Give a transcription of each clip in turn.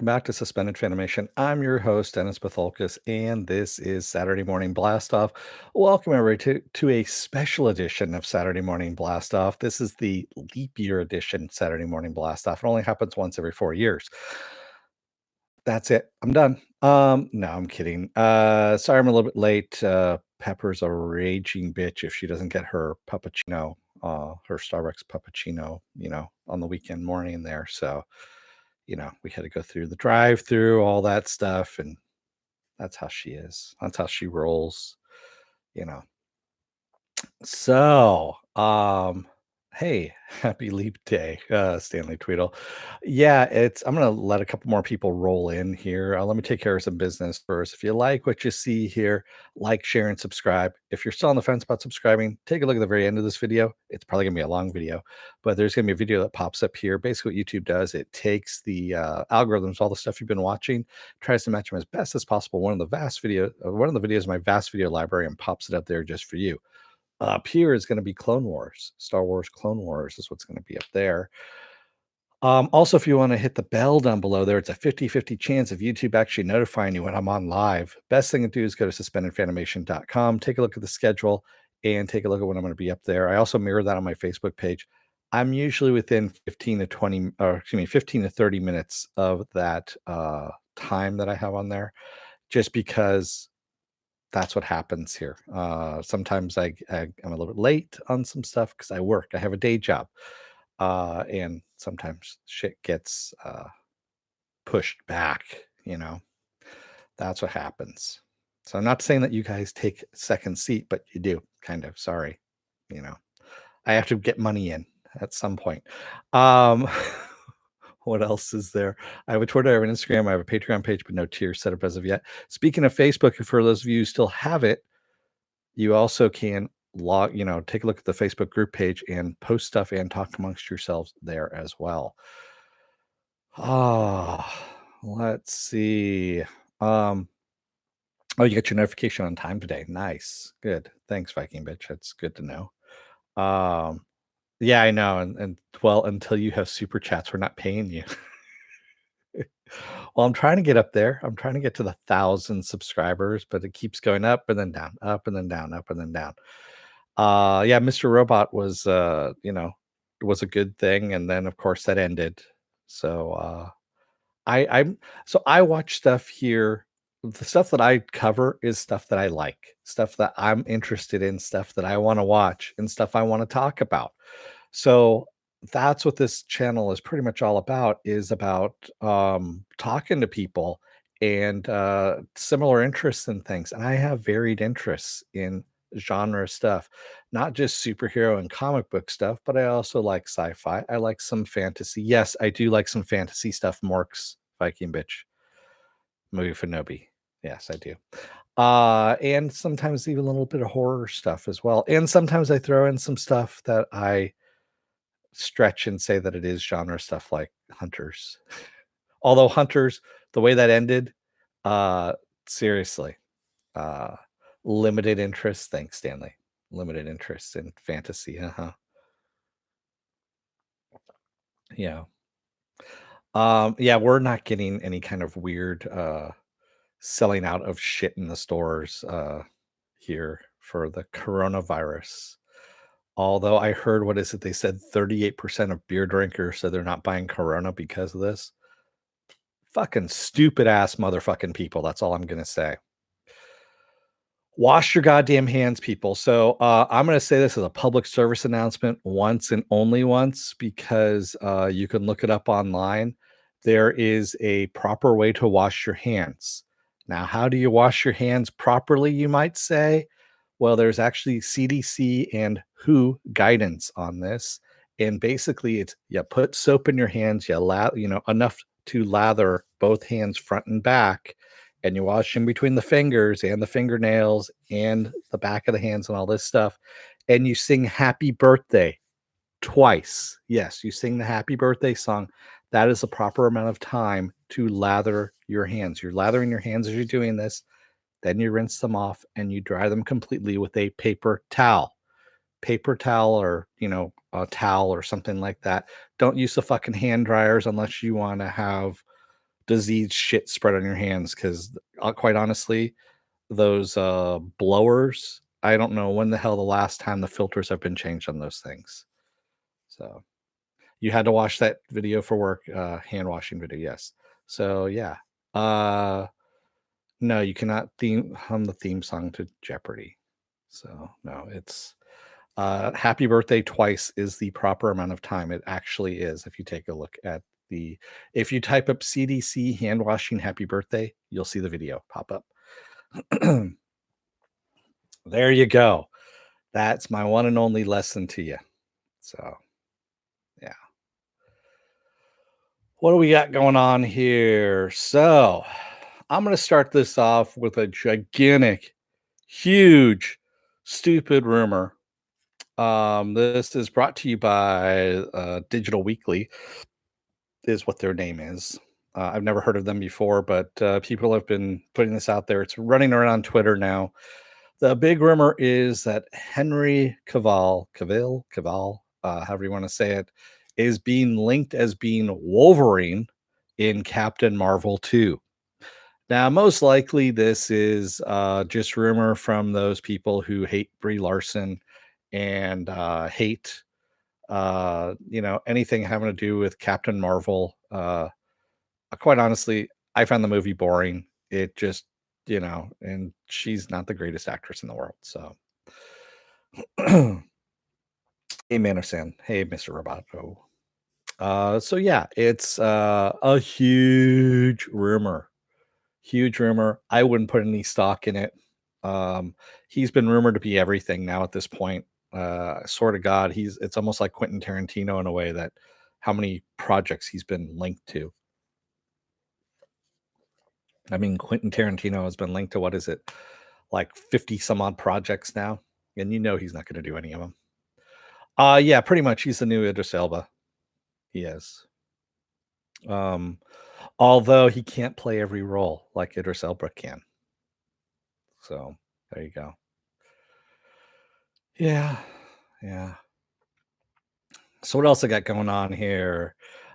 welcome back to Suspended Fanimation. I'm your host, Dennis Bithoulkas, and this is Saturday Morning Blast Off. Welcome everybody to a special edition of Saturday Morning Blast Off. This is the leap year edition Saturday Morning Blast Off. It only happens once every 4 years. That's it. I'm done. No, I'm kidding. Sorry I'm a little bit late. Pepper's a raging bitch if she doesn't get her puppuccino, her Starbucks puppuccino, on the weekend morning there. So we had to go through the drive-through, all that stuff, and that's how she is. That's how she rolls, you know. So, hey, happy leap day, Stanley Tweedle. Yeah, I'm gonna let a couple more people roll in here. Let me take care of some business first. If you like what you see here, like, share, and subscribe. If you're still on the fence about subscribing, take a look at the very end of this video. It's probably gonna be a long video, but there's gonna be a video that pops up here. Basically, what YouTube does, it takes the algorithms, all the stuff you've been watching, tries to match them as best as possible. One of the videos in my vast video library, and pops it up there just for you. Up here is going to be Clone Wars. Star Wars Clone Wars is what's going to be up there. Also, if you want to hit the bell down below there, it's a 50-50 chance of YouTube actually notifying you when I'm on live. Best thing to do is go to suspendedfanimation.com, take a look at the schedule, and take a look at when I'm going to be up there. I also mirror that on my Facebook page. I'm usually within 15 to 30 minutes of that time that I have on there, just because that's what happens here. Sometimes I'm a little bit late on some stuff because I work. I have a day job, and sometimes shit gets pushed back. That's what happens. So I'm not saying that you guys take second seat, but you do, kind of. Sorry, I have to get money in at some point. What else is there? I have a Twitter, I have an Instagram, I have a Patreon page, but no tiers set up as of yet. Speaking of Facebook, for those of you who still have it, you also can take a look at the Facebook group page and post stuff and talk amongst yourselves there as well. Let's see. Oh, you got your notification on time today. Nice. Good. Thanks, Viking bitch. That's good to know. Yeah, I know. And well, until you have super chats, we're not paying you. Well, I'm trying to get up there. I'm trying to get to the 1,000 subscribers, but it keeps going up and then down, up and then down, up and then down. Yeah, Mr. Robot was was a good thing, and then of course that ended. So I watch stuff here. The stuff that I cover is stuff that I like, stuff that I'm interested in, stuff that I want to watch, and stuff I want to talk about. So that's what this channel is pretty much all about, is about talking to people and similar interests in things. And I have varied interests in genre stuff, not just superhero and comic book stuff, but I also like sci-fi. I like some fantasy. Yes, I do like some fantasy stuff. Morks, Viking bitch, movie Fanobi. Yes, I do. And sometimes even a little bit of horror stuff as well. And sometimes I throw in some stuff that I stretch and say that it is genre stuff, like Hunters. Although Hunters, the way that ended, seriously, uh, limited interest. Thanks, Stanley. Limited interest in fantasy. Yeah. Yeah, we're not getting any kind of weird selling out of shit in the stores here for the coronavirus. Although I heard, what is it? They said 38% of beer drinkers said they're not buying Corona because of this. Fucking stupid ass motherfucking people. That's all I'm going to say. Wash your goddamn hands, people. So I'm going to say this as a public service announcement once and only once, because you can look it up online. There is a proper way to wash your hands. Now, how do you wash your hands properly, you might say? Well, there's actually CDC and WHO guidance on this. And basically, it's you put soap in your hands, enough to lather both hands front and back, and you wash in between the fingers and the fingernails and the back of the hands and all this stuff. And you sing happy birthday twice. Yes, you sing the happy birthday song. That is the proper amount of time to lather your hands. You're lathering your hands as you're doing this. Then you rinse them off and you dry them completely with a paper towel. Paper towel, or, a towel or something like that. Don't use the fucking hand dryers unless you want to have disease shit spread on your hands because, quite honestly, those blowers, I don't know when the hell the last time the filters have been changed on those things. So you had to watch that video for work, hand washing video, yes. So yeah. Uh no, you cannot hum the theme song to Jeopardy. So no, it's happy birthday twice is the proper amount of time. It actually is. If you take a look at if you type up CDC hand washing happy birthday, you'll see the video pop up. There you go. That's my one and only lesson to you. So, yeah. What do we got going on here? So, I'm going to start this off with a gigantic, huge, stupid rumor. This is brought to you by Digital Weekly, is what their name is. I've never heard of them before, but people have been putting this out there. It's running around Twitter now. The big rumor is that Henry Cavill, however you want to say it, is being linked as being Wolverine in Captain Marvel 2. Now, most likely, this is just rumor from those people who hate Brie Larson and hate, anything having to do with Captain Marvel. Quite honestly, I found the movie boring. It just, and she's not the greatest actress in the world. So, hey, Manderson. Hey, Mr. Roboto. So yeah, it's a huge rumor. Huge rumor. I wouldn't put any stock in it. He's been rumored to be everything now at this point. Sort of God, it's almost like Quentin Tarantino in a way that how many projects he's been linked to. I mean, Quentin Tarantino has been linked to what is it, like 50 some odd projects now, and he's not going to do any of them. Yeah, pretty much. He's the new Idris Elba. He is. Um, although he can't play every role like Idris Elba can. So there you go. Yeah, yeah. So what else I got going on here?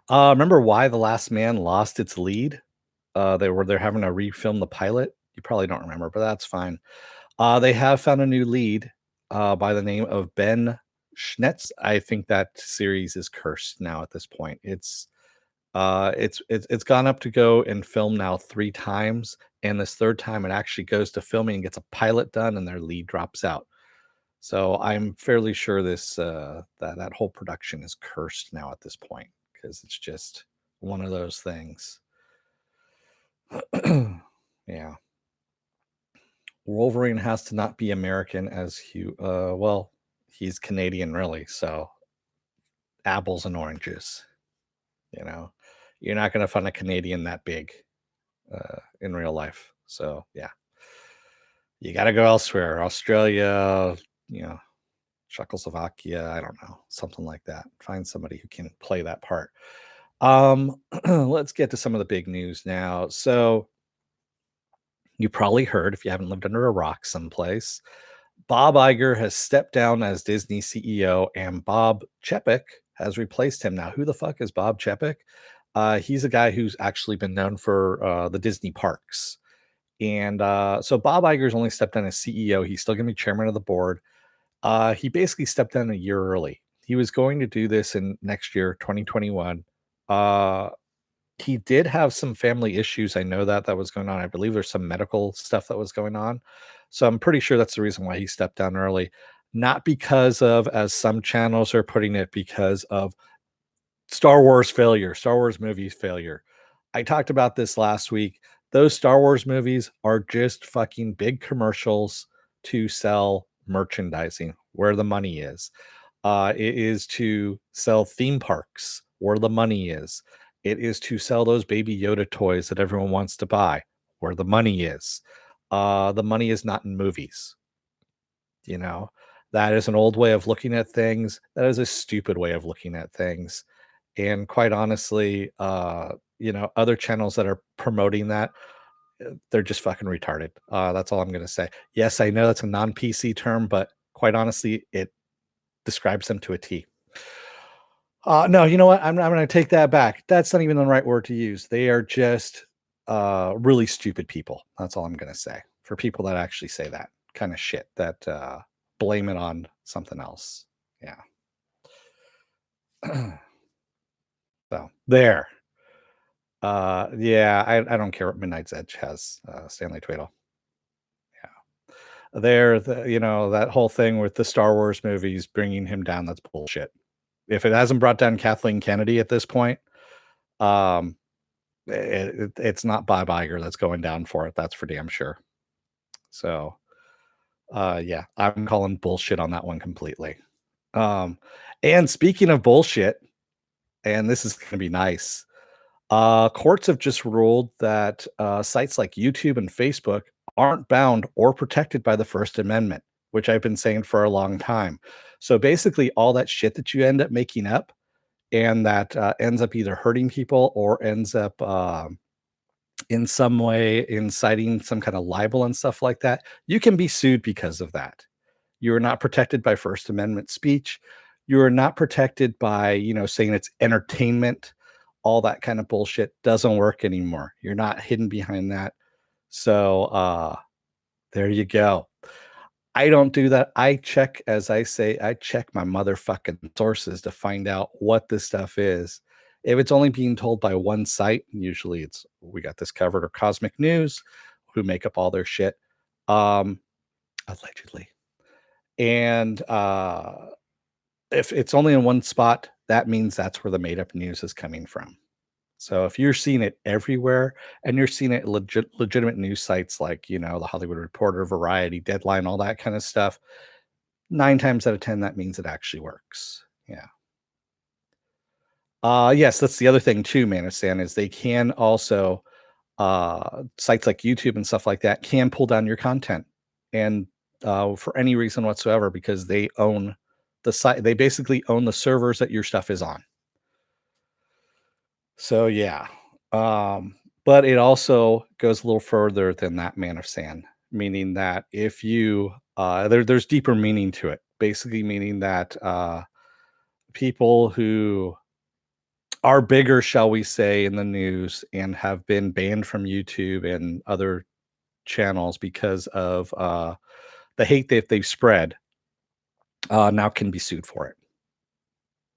Remember why The Last Man lost its lead? They're having to refilm the pilot. You probably don't remember, but that's fine. They have found a new lead by the name of Ben Schnetz. I think that series is cursed now at this point. It's gone up to go and film now 3 times, and this 3rd time it actually goes to filming and gets a pilot done, and their lead drops out. So I'm fairly sure that whole production is cursed now at this point because it's just one of those things. Yeah. Wolverine has to not be American as well, he's Canadian really, so apples and oranges, you know. You're not gonna find a Canadian that big in real life. So yeah. You gotta go elsewhere. Australia, you know, Czechoslovakia, I don't know, something like that. Find somebody who can play that part. Let's get to some of the big news now. So you probably heard, if you haven't lived under a rock someplace, Bob Iger has stepped down as Disney CEO, and Bob Chapek has replaced him. Now, who the fuck is Bob Chapek? He's a guy who's actually been known for the Disney parks. And so Bob Iger's only stepped down as CEO. He's still going to be chairman of the board. He basically stepped down a year early. He was going to do this in next year, 2021. Uh, he did have some family issues. I know that was going on. I believe there's some medical stuff that was going on. So I'm pretty sure that's the reason why he stepped down early. Not because of, as some channels are putting it, because of Star Wars failure, Star Wars movies failure. I talked about this last week. Those Star Wars movies are just fucking big commercials to sell merchandising where the money is. It is to sell theme parks where the money is. It is to sell those baby Yoda toys that everyone wants to buy where the money is. The money is not in movies. You know, that is an old way of looking at things. That is a stupid way of looking at things. And quite honestly, other channels that are promoting that, they're just fucking retarded. That's all I'm going to say. Yes, I know that's a non PC term, but quite honestly, it describes them to a T. No, you know what? I'm gonna take that back. That's not even the right word to use. They are just, really stupid people. That's all I'm gonna say. For people that actually say that kind of shit, that, blame it on something else. Yeah. So, there. Yeah, I don't care what Midnight's Edge has, Stanley Tweedle. There, that whole thing with the Star Wars movies bringing him down, that's bullshit. If it hasn't brought down Kathleen Kennedy at this point, um, it's not Bob Iger that's going down for it. That's for damn sure. So, yeah, I'm calling bullshit on that one completely. Um, and speaking of bullshit, and this is gonna be nice. Courts have just ruled that sites like YouTube and Facebook aren't bound or protected by the First Amendment, which I've been saying for a long time. So basically, all that shit that you end up making up and that ends up either hurting people or ends up in some way inciting some kind of libel and stuff like that, you can be sued because of that. You are not protected by First Amendment speech. You are not protected by, saying it's entertainment. All that kind of bullshit doesn't work anymore. You're not hidden behind that. So there you go. I don't do that. I check, as I say, I check my motherfucking sources to find out what this stuff is. If it's only being told by one site, usually it's we got this covered or Cosmic News, who make up all their shit. Um, allegedly. And if it's only in one spot, that means that's where the made up news is coming from. So if you're seeing it everywhere and you're seeing it legitimate news sites like, the Hollywood Reporter, Variety, Deadline, all that kind of stuff, 9 times out of 10 that means it actually works. Yeah. Yes, that's the other thing too, Manistan, is they can also sites like YouTube and stuff like that can pull down your content and for any reason whatsoever because they own the site. They basically own the servers that your stuff is on. So yeah. But it also goes a little further than that man of sand, meaning that if you there's deeper meaning to it. Basically meaning that people who are bigger, shall we say, in the news and have been banned from YouTube and other channels because of the hate that they've spread now can be sued for it.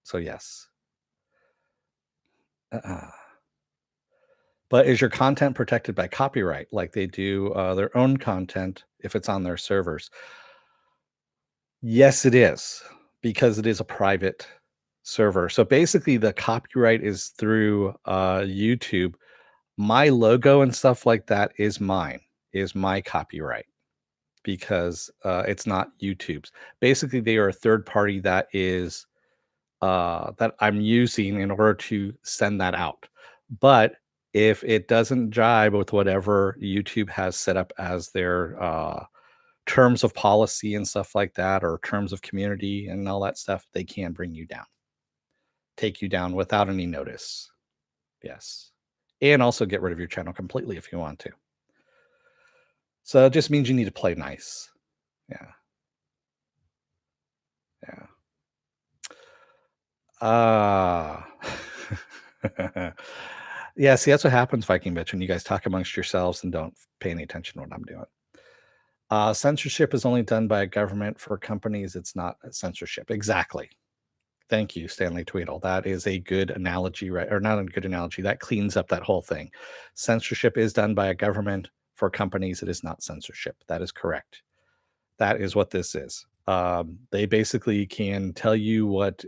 So yes. Uh, but is your content protected by copyright like they do their own content if it's on their servers? Yes, it is because it is a private server. So basically, the copyright is through YouTube. My logo and stuff like that is mine, is my copyright because it's not YouTube's. Basically, they are a third party that I'm using in order to send that out. But if it doesn't jibe with whatever YouTube has set up as their terms of policy and stuff like that, or terms of community and all that stuff, they can bring you down, take you down without any notice. Yes. And also get rid of your channel completely if you want to. So it just means you need to play nice. Yeah. Yeah. Ah. Yeah, see, that's what happens, Viking bitch, when you guys talk amongst yourselves and don't pay any attention to what I'm doing. Censorship is only done by a government. For companies, it's not a censorship. Exactly. Thank you, Stanley Tweedle. That is a good analogy, right? Or not a good analogy. That cleans up that whole thing. Censorship is done by a government. For companies, it is not censorship. That is correct. That is what this is. They basically can tell you what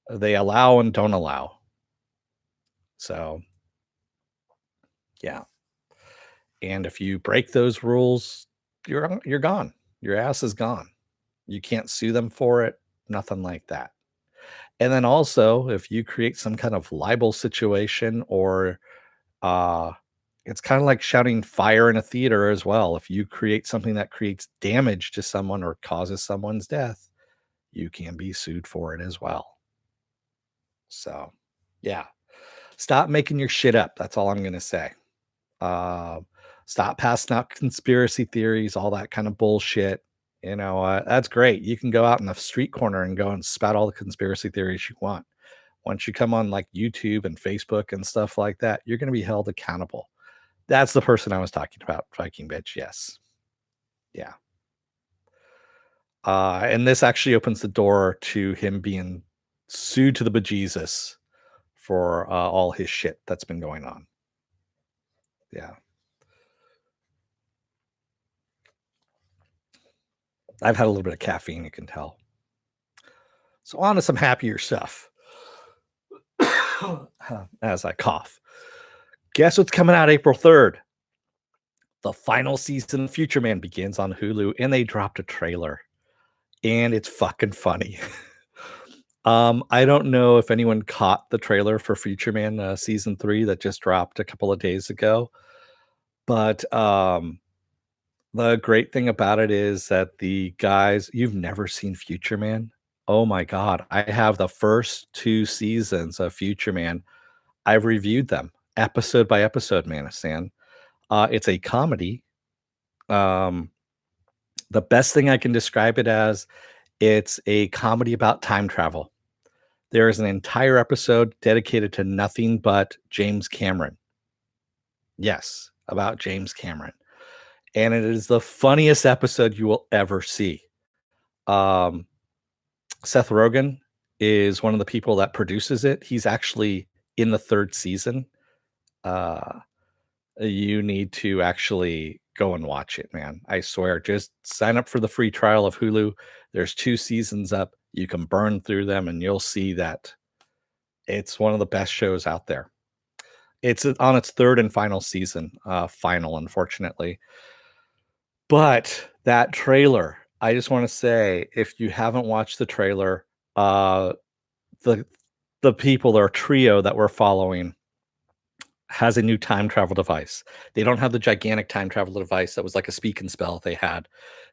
they allow and don't allow. So, yeah. And if you break those rules, you're gone. Your ass is gone. You can't sue them for it, nothing like that. And then also, if you create some kind of libel situation or uh it's kind of like shouting fire in a theater as well. If you create something that creates damage to someone or causes someone's death, you can be sued for it as well. So, yeah. Stop making your shit up. That's all I'm going to say. Uh, Stop passing out conspiracy theories, all that kind of bullshit, That's great. You can go out in the street corner and go and spout all the conspiracy theories you want. Once you come on like YouTube and Facebook and stuff like that, you're going to be held accountable. That's the person I was talking about, Viking bitch. Yes. Yeah. And this actually opens the door to him being sued to the bejesus for all his shit that's been going on. Yeah. I've had a little bit of caffeine, you can tell. So on to some happier stuff. As I cough. Guess what's coming out April 3rd? The final season of Future Man begins on Hulu, and they dropped a trailer, and it's fucking funny. I don't know if anyone caught the trailer for Future Man season 3 that just dropped a couple of days ago, but the great thing about it is that the guys, you've never seen Future Man? Oh my god, I have the first 2 seasons of Future Man. I've reviewed them episode by episode, man. It's a comedy. Um, the best thing I can describe it as, it's a comedy about time travel. There is an entire episode dedicated to nothing but James Cameron. Yes, about James Cameron. And it is the funniest episode you will ever see. Um, Seth Rogen is one of the people that produces it. He's actually in the 3rd season. Uh, you need to actually go and watch it, man. I swear, just sign up for the free trial of Hulu. There's 2 seasons up. You can burn through them and you'll see that it's one of the best shows out there. It's on its 3rd and final season, final, unfortunately. But that trailer, I just want to say, if you haven't watched the trailer, uh, the the people or trio that we're following has a new time travel device. They don't have the gigantic time travel device that was like a speak and spell they had.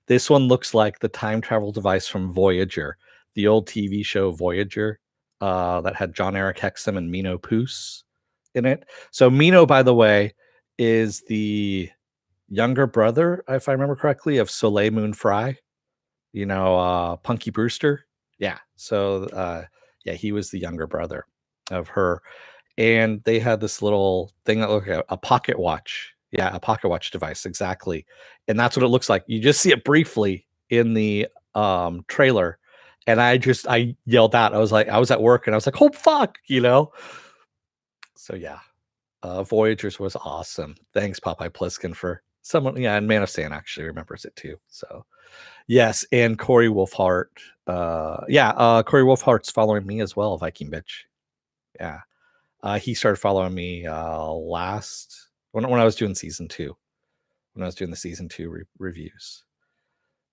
This one looks like the time travel device from Voyager, the old TV show Voyager, that had John Eric Hexum and Mino Poos in it. So Mino, by the way, is the younger brother, if I remember correctly, of Soleil Moon Frye. Punky Brewster. Yeah. So yeah, he was the younger brother of her, and they had this little thing that looked like a pocket watch. Yeah, a pocket watch device, exactly. And that's what it looks like. You just see it briefly in the trailer. And I yelled out. I was at work and I was like, oh fuck. So yeah. Voyagers was awesome. Thanks, Popeye Pliskin, for someone. Yeah, and Man of Sand actually remembers it too. So yes, and Corey Wolfhart. Corey Wolfhart's following me as well, Viking bitch. Yeah. He started following me last when I was doing season 2. When I was doing the season 2 reviews.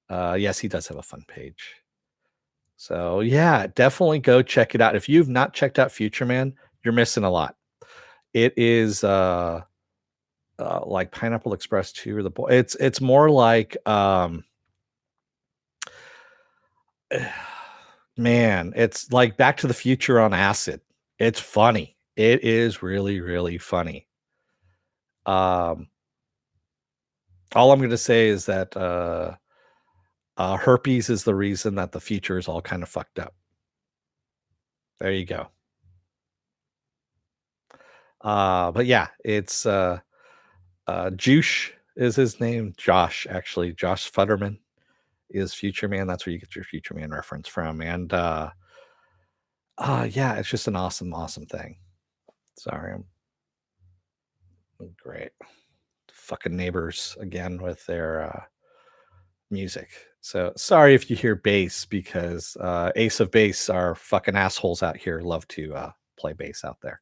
Yes, he does have a fun page. So yeah, definitely go check it out. If you've not checked out Future Man, you're missing a lot. It is like Pineapple Express 2 or the boy. It's more like man, it's like Back to the Future on acid. It's funny. It is really, really funny. Um, all I'm going to say is that herpes is the reason that the future is all kind of fucked up. There you go. But yeah, it's Juice is his name. Josh, actually, Josh Futterman is Future Man. That's where you get your Future Man reference from. And yeah, it's just an awesome, awesome thing. Sorry, I'm great. Fucking neighbors again with their music. So sorry if you hear bass because Ace of Bass are fucking assholes out here. Love to play bass out there.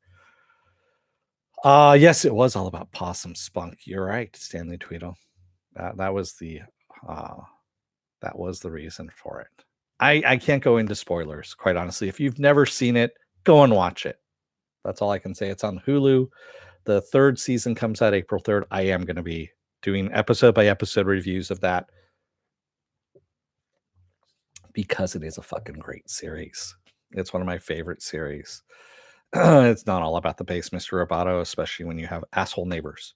Yes, it was all about possum spunk. You're right, Stanley Tweedle. That was uh the reason for it. I can't go into spoilers, quite honestly. If you've never seen it, go and watch it. That's all I can say. It's on Hulu. The 3rd season comes out April 3rd. I am going to be doing episode by episode reviews of that because it is a fucking great series. It's one of my favorite series. It's not all about the base, Mr. Roboto, especially when you have asshole neighbors.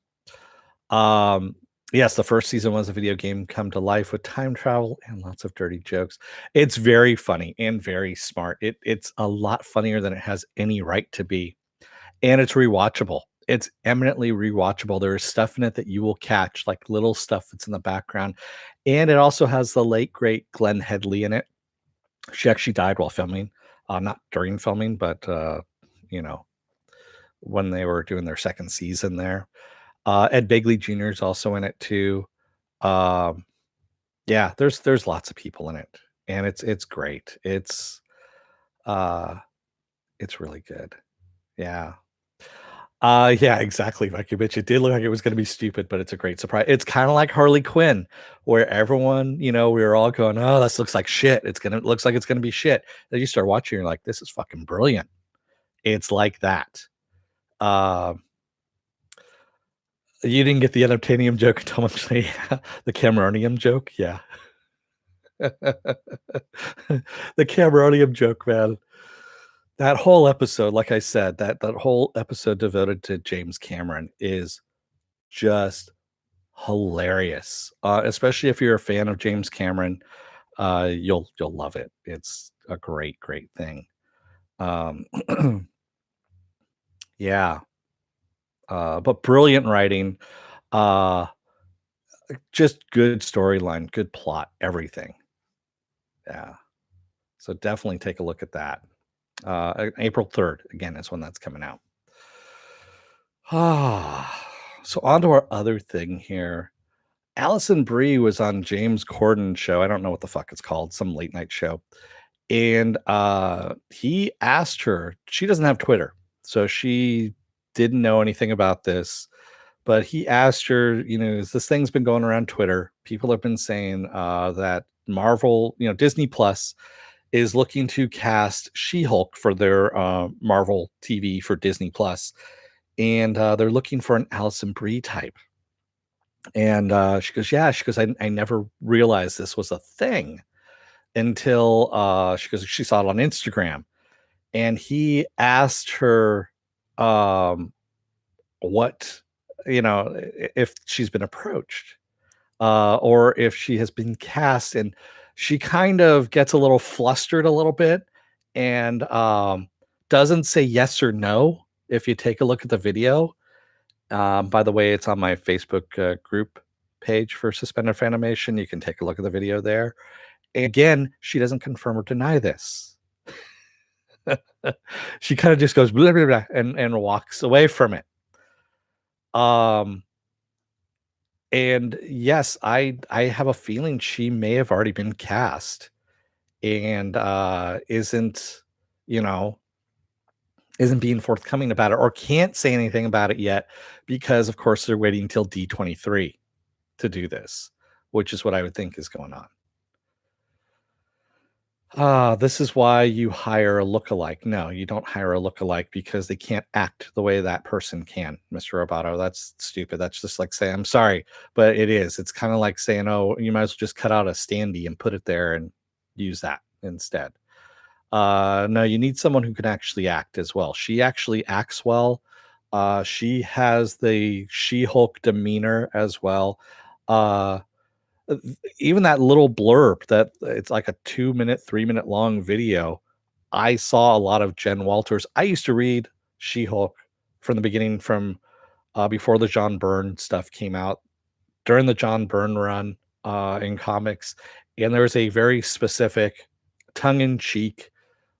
Um, Yes, the first season was a video game come to life with time travel and lots of dirty jokes. It's very funny and very smart. It's a lot funnier than it has any right to be, and it's rewatchable. It's eminently rewatchable. There is stuff in it that you will catch, like little stuff that's in the background, and it also has the late great Glenn Headley in it. She actually died while filming, not during filming, but you know when they were doing their second season there. Ed Begley Jr. is also in it too. Um, yeah, there's lots of people in it, and it's great. Uh, it's really good. Yeah. Yeah, exactly, like you mentioned, it did look like it was gonna be stupid, but it's a great surprise. It's kinda like Harley Quinn, where everyone, we were all going, "Oh, this looks like shit. Looks like it's gonna be shit." Then you start watching, you're like, "This is fucking brilliant." It's like that. Um, you didn't get the unobtainium joke until much later. The Cameronium joke? Yeah. The Cameronium joke, man. That whole episode, like I said, that whole episode devoted to James Cameron is just hilarious, especially if you're a fan of James Cameron, you'll love it. It's a great, great thing. Um, yeah, but brilliant writing, uh, just good storyline, good plot, everything. Yeah, so definitely take a look at that. April 3rd, again, is when that's coming out. Ah, so on to our other thing here. Alison Brie was on James Corden's show. I don't know what the fuck it's called, some late night show. And he asked her, she doesn't have Twitter, so she didn't know anything about this. But he asked her, this thing's been going around Twitter. People have been saying that Marvel, Disney Plus is looking to cast She-Hulk for their Marvel TV for Disney Plus, and they're looking for an Alison Brie type. And she goes, "Yeah." She goes, I never realized this was a thing until she goes, she saw it on Instagram, and he asked her what, if she's been approached, or if she has been cast, and she kind of gets a little flustered a little bit, and doesn't say yes or no. If you take a look at the video, by the way, it's on my Facebook group page for Suspended for Animation. You can take a look at the video there. Again, she doesn't confirm or deny this. She kind of just goes blah, blah, blah, and walks away from it. Um, and yes, I have a feeling she may have already been cast, and you know, isn't being forthcoming about it, or can't say anything about it yet, because of course they're waiting until D23 to do this, which is what I would think is going on. This is why you hire a lookalike. No, you don't hire a lookalike because they can't act the way that person can, Mr. Roboto. That's stupid. That's just like saying, I'm sorry, but it is. It's kind of like saying, oh, you might as well just cut out a standee and put it there and use that instead. No, you need someone who can actually act as well. She actually acts well. She has the She-Hulk demeanor as well. Uh, Even that little blurb that it's like a 2 minute, 3 minute long video. I saw a lot of Jen Walters. I used to read She-Hulk from the beginning, from before the John Byrne stuff came out, during the John Byrne run in comics. And there was a very specific tongue in cheek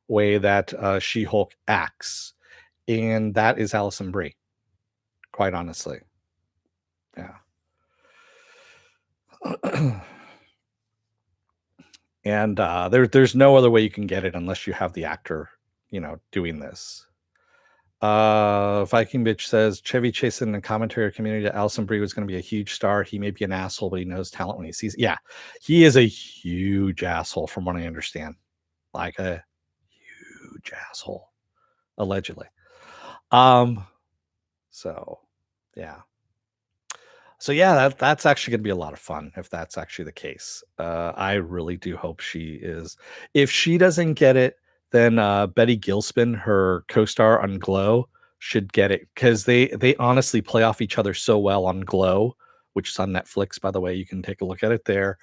way that She-Hulk acts. And that is Alison Brie, quite honestly. Yeah. And there's no other way you can get it unless you have the actor, doing this. Viking Bitch says Chevy Chase in the commentary community that Alison Brie was going to be a huge star. He may be an asshole, but he knows talent when he sees it. Yeah, he is a huge asshole, from what I understand. Like a huge asshole, allegedly. Um, so yeah. So yeah, that's actually going to be a lot of fun if that's actually the case. I really do hope she is. If she doesn't get it, then Betty Gilspin, her co-star on Glow, should get it, because they honestly play off each other so well on Glow, which is on Netflix, by the way. You can take a look at it there.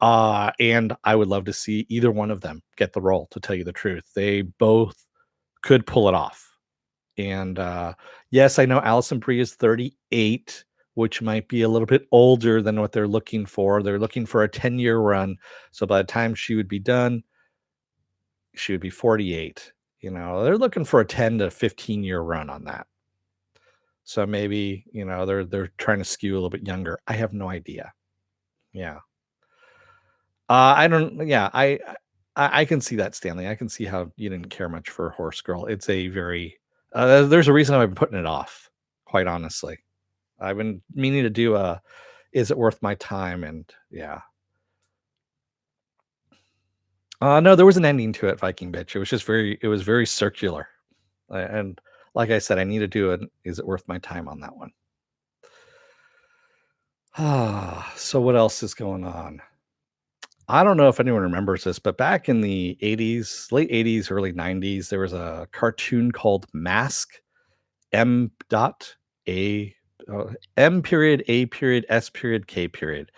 And I would love to see either one of them get the role, to tell you the truth. They both could pull it off. And yes, I know Alison Brie is 38, which might be a little bit older than what they're looking for. They're looking for a 10-year run. So by the time she would be done, she would be 48. They're looking for a 10 to 15-year run on that. So maybe, they're trying to skew a little bit younger. I have no idea. Yeah. I don't yeah, I can see that, Stanley. I can see how you didn't care much for Horse Girl. It's a very there's a reason I've been putting it off, quite honestly. I've been meaning to do a "Is it worth my time?" and yeah. No, there was an ending to it, Viking Bitch. It was very circular. And like I said, I need to do an "Is it worth my time?" on that one. So what else is going on? I don't know if anyone remembers this, but back in the 80s, late 80s, early 90s, there was a cartoon called Mask, M dot A M period A period S period K period.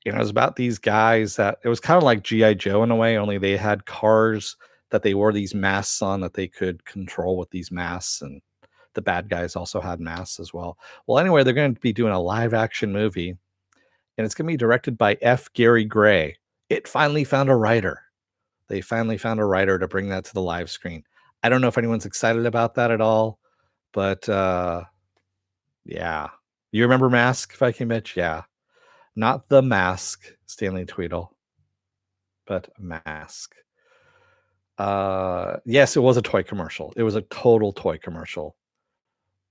And it was about these guys that it was kind of like G.I. Joe in a way, only they had cars that they wore these masks on that they could control with these masks. And the bad guys also had masks as well. Well, anyway, they're going to be doing a live action movie, and it's going to be directed by F. Gary Gray. It finally found a writer. They finally found a writer to bring that to the live screen. I don't know if anyone's excited about that at all, but yeah. You remember Mask, Viking Mitch? Yeah. Not the mask, Stanley Tweedle, but Mask. Yes, it was a toy commercial. It was a total toy commercial.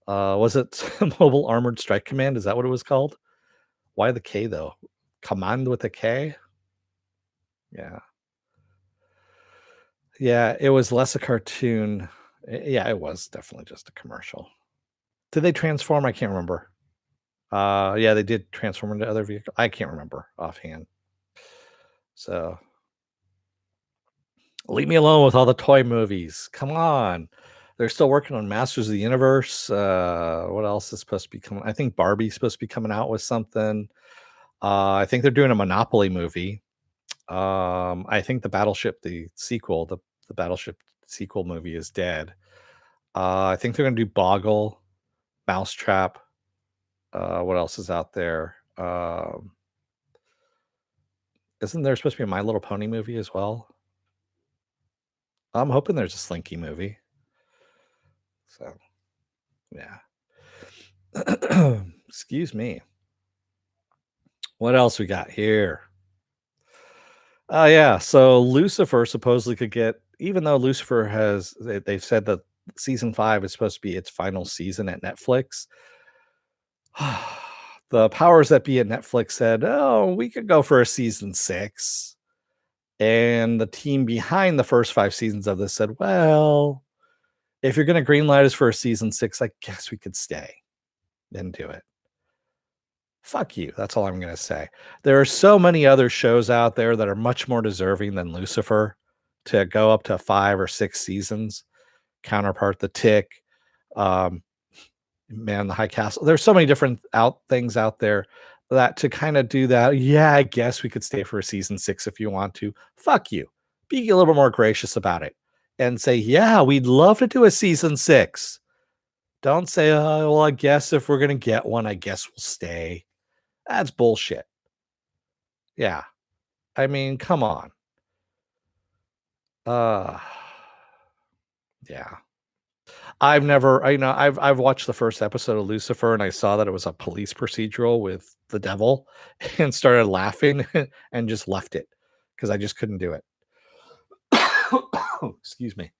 Was it Mobile Armored Strike Command? Is that what it was called? Why the K though? Command with a K? Yeah. Yeah, it was less a cartoon. Yeah, it was definitely just a commercial. Did they transform? I can't remember. Yeah, they did transform into other vehicles. I can't remember offhand. So leave me alone with all the toy movies. Come on. They're still working on Masters of the Universe. What else is supposed to be coming? I think Barbie's supposed to be coming out with something. I think they're doing a Monopoly movie. I think the Battleship sequel movie is dead. I think they're gonna do Boggle, Mousetrap. What else is out there? Isn't there supposed to be a My Little Pony movie as well? I'm hoping there's a Slinky movie. So yeah. Excuse me. What else we got here? Oh yeah, so Lucifer supposedly could get, even though Lucifer they've said that season 5 is supposed to be its final season at Netflix. The powers that be at Netflix said, "Oh, we could go for a season 6." And the team behind the first 5 seasons of this said, "Well, if you're gonna greenlight us for a season 6, I guess we could stay and do it." Fuck you. That's all I'm gonna say. There are so many other shows out there that are much more deserving than Lucifer to go up to 5 or 6 seasons. Counterpart, The Tick, um, Man, The High Castle. There's so many different out things out there that to kind of do that. Yeah, I guess we could stay for a season 6 if you want to. Fuck you. Be a little more gracious about it and say, yeah, we'd love to do a season 6. Don't say, oh, well, I guess if we're gonna get one, I guess we'll stay. That's bullshit. Yeah. I mean, come on. Uh yeah. I've watched the first episode of Lucifer and I saw that it was a police procedural with the devil and started laughing and just left it because I just couldn't do it. Excuse me.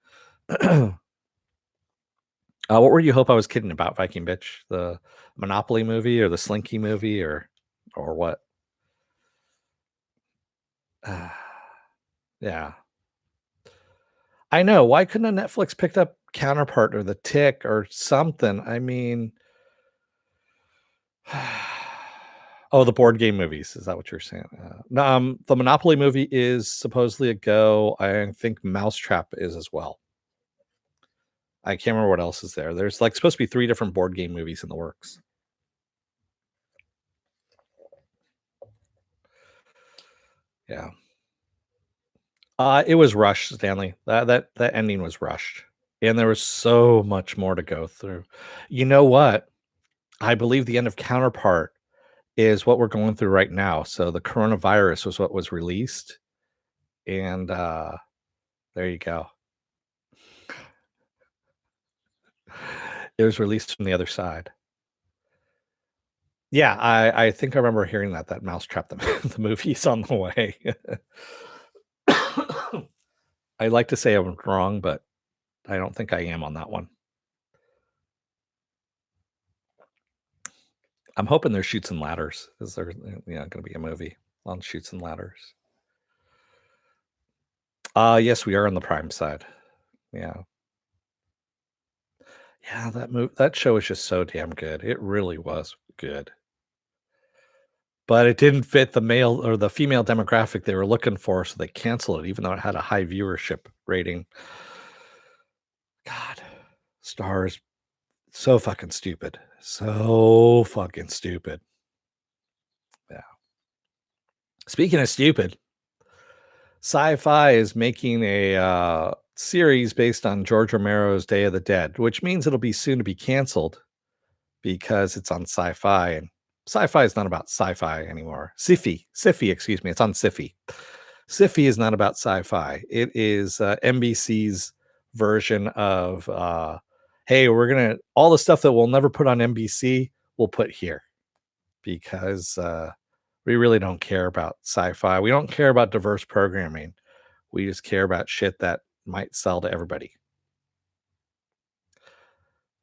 What were you hope I was kidding about, Viking Bitch? The Monopoly movie or the Slinky movie or what? Yeah. I know. Why couldn't a Netflix picked up Counterpart or The Tick or something? I mean, oh, the board game movies. Is that what you're saying? No, the Monopoly movie is supposedly a go. I think Mousetrap is as well. I can't remember what else is there. There's like supposed to be 3 different board game movies in the works. Yeah. It was rushed, Stanley. That ending was rushed, and there was so much more to go through. You know what? I believe the end of Counterpart is what we're going through right now. So the coronavirus was what was released, and there you go. It was released from the other side. Yeah, I think I remember hearing that Mousetrap, the the movie's on the way. I'd like to say I'm wrong, but I don't think I am on that one. I'm hoping there's Shoots and Ladders. Is there, gonna be a movie on Shoots and Ladders? Yes, we are on the Prime side. Yeah. Yeah, that show is just so damn good. It really was good. But it didn't fit the male or the female demographic they were looking for, so they canceled it even though it had a high viewership rating. God, Stars, so fucking stupid. So fucking stupid. Yeah. Speaking of stupid, Sci-Fi is making a series based on George Romero's Day of the Dead, which means it'll be soon to be canceled because it's on Sci-Fi, and Sci-Fi is not about sci-fi anymore. Sci-Fi, excuse me, it's on Sci-Fi. Sci-Fi is not about sci-fi. It is NBC's version of hey, we're gonna all the stuff that we'll never put on NBC, we'll put here because we really don't care about sci-fi. We don't care about diverse programming. We just care about shit that might sell to everybody.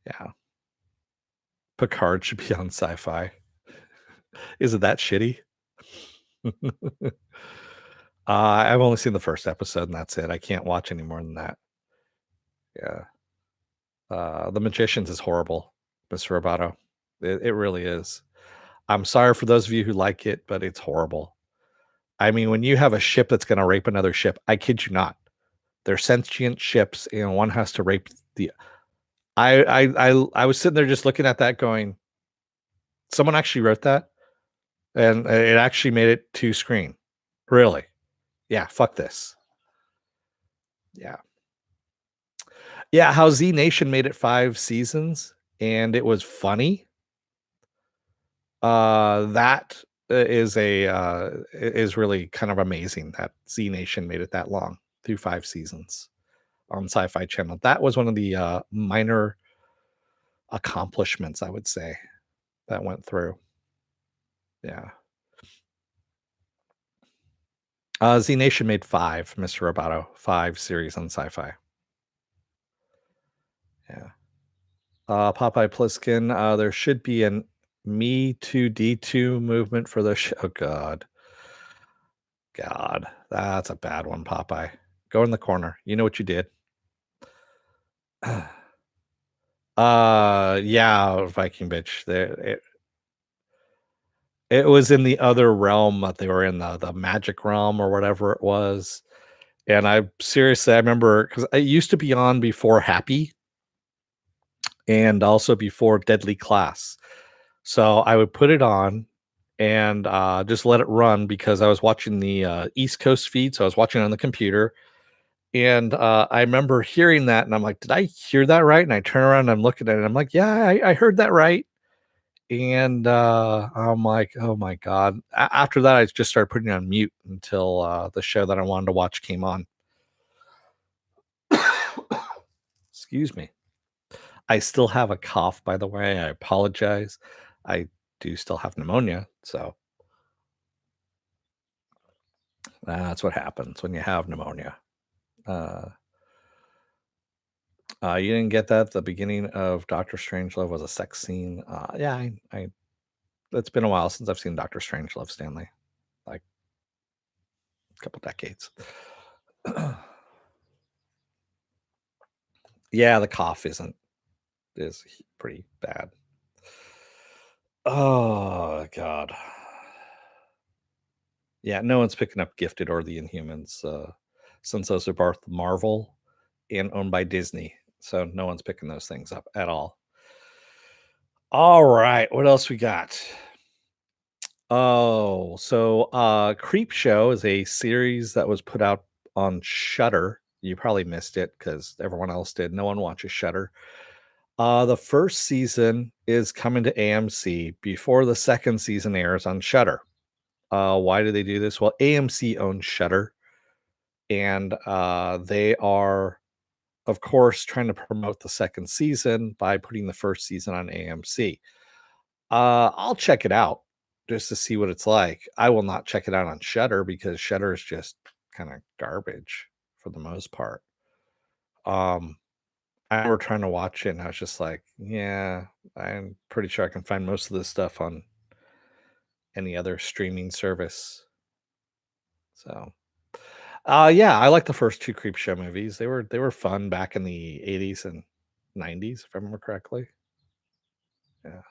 Yeah. Picard should be on sci-fi. Is it that shitty? I've only seen the first episode and that's it. I can't watch any more than that. Yeah. The Magicians is horrible, Mr. Roboto. It really is. I'm sorry for those of you who like it, but it's horrible. I mean, when you have a ship that's going to rape another ship, I kid you not. They're sentient ships, and one has to rape the. I was sitting there just looking at that, going, someone actually wrote that, and it actually made it to screen. Really? Yeah. Fuck this. Yeah. Yeah. How Z Nation made it 5 seasons, and it was funny. That is really kind of amazing that Z Nation made it that long through 5 seasons on Sci-Fi Channel. That was one of the minor accomplishments, I would say, that went through. Yeah. Z Nation made 5, Mr. Roboto, 5 series on Sci-Fi. Yeah. Popeye Pliskin, there should be an Me Too D2 movement for the show. Oh, God. God. That's a bad one, Popeye. Go in the corner. You know what you did. Yeah, Viking bitch. It was in the other realm that they were in, the magic realm or whatever it was. And I seriously, I remember because it used to be on before Happy and also before Deadly Class. So I would put it on and just let it run because I was watching the East Coast feed. So I was watching it on the computer. And I remember hearing that and I'm like, did I hear that right? And I turn around and I'm looking at it. And I'm like, yeah, I heard that right. And I'm like, oh my God. After that, I just started putting it on mute until the show that I wanted to watch came on. Excuse me. I still have a cough, by the way. I apologize. I do still have pneumonia. So that's what happens when you have pneumonia. Uh, you didn't get that. The beginning of Doctor Strangelove was a sex scene. Yeah, it's been a while since I've seen Doctor Strangelove, Stanley. Like a couple decades. Yeah, the cough is pretty bad. Oh God. Yeah, no one's picking up Gifted or the Inhumans since those are both Marvel and owned by Disney. So no one's picking those things up at all. All right, what else we got? Oh, so Creep Show is a series that was put out on Shutter. You probably missed it because everyone else did. No one watches Shutter. The first season is coming to AMC before the second season airs on Shutter. Why do they do this? Well, AMC owns Shutter, and they are, of course, trying to promote the second season by putting the first season on AMC. I'll check it out just to see what it's like. I will not check it out on Shutter because Shutter is just kind of garbage for the most part. Um, I remember trying to watch it and I was just like, yeah, I'm pretty sure I can find most of this stuff on any other streaming service. So, yeah, I like the first two Creepshow movies. They were fun back in the 80s and 90s, if I remember correctly. Yeah.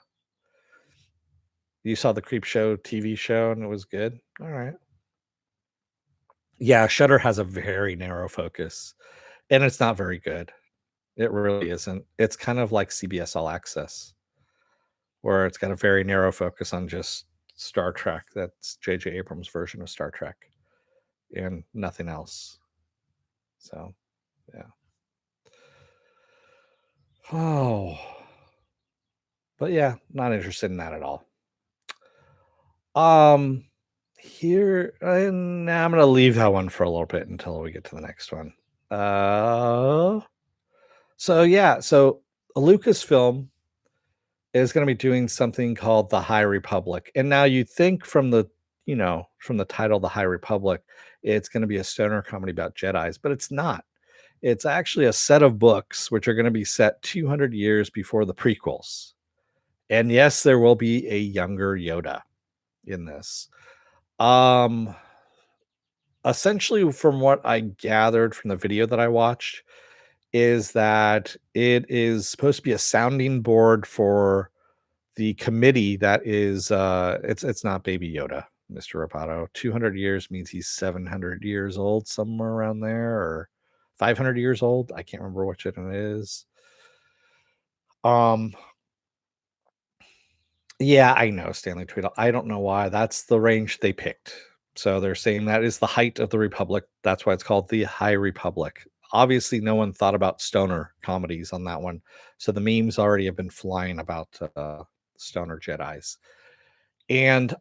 You saw the Creepshow TV show and it was good. All right. Yeah, Shutter has a very narrow focus, and it's not very good. It really isn't. It's kind of like CBS All Access, where it's got a very narrow focus on just Star Trek. That's J.J. Abrams' version of Star Trek and nothing else. So, yeah. Oh, but yeah, not interested in that at all. Um, here, and I'm gonna leave that one for a little bit until we get to the next one. Uh, so Lucasfilm is going to be doing something called the High Republic. And now you think from from the title, the High Republic, it's going to be a stoner comedy about Jedis, but it's not. It's actually a set of books which are going to be set 200 years before the prequels. And yes, there will be a younger Yoda in this. Um, Essentially, from what I gathered from the video that I watched, is that it is supposed to be a sounding board for the committee that is it's not Baby Yoda, Mr. Roboto. 200 years means he's 700 years old, somewhere around there, or 500 years old. I can't remember which it is. Um, yeah, I know, Stanley Tweedle. I don't know why. That's the range they picked. So they're saying that is the height of the Republic. That's why it's called the High Republic. Obviously, no one thought about stoner comedies on that one. So the memes already have been flying about stoner Jedis. And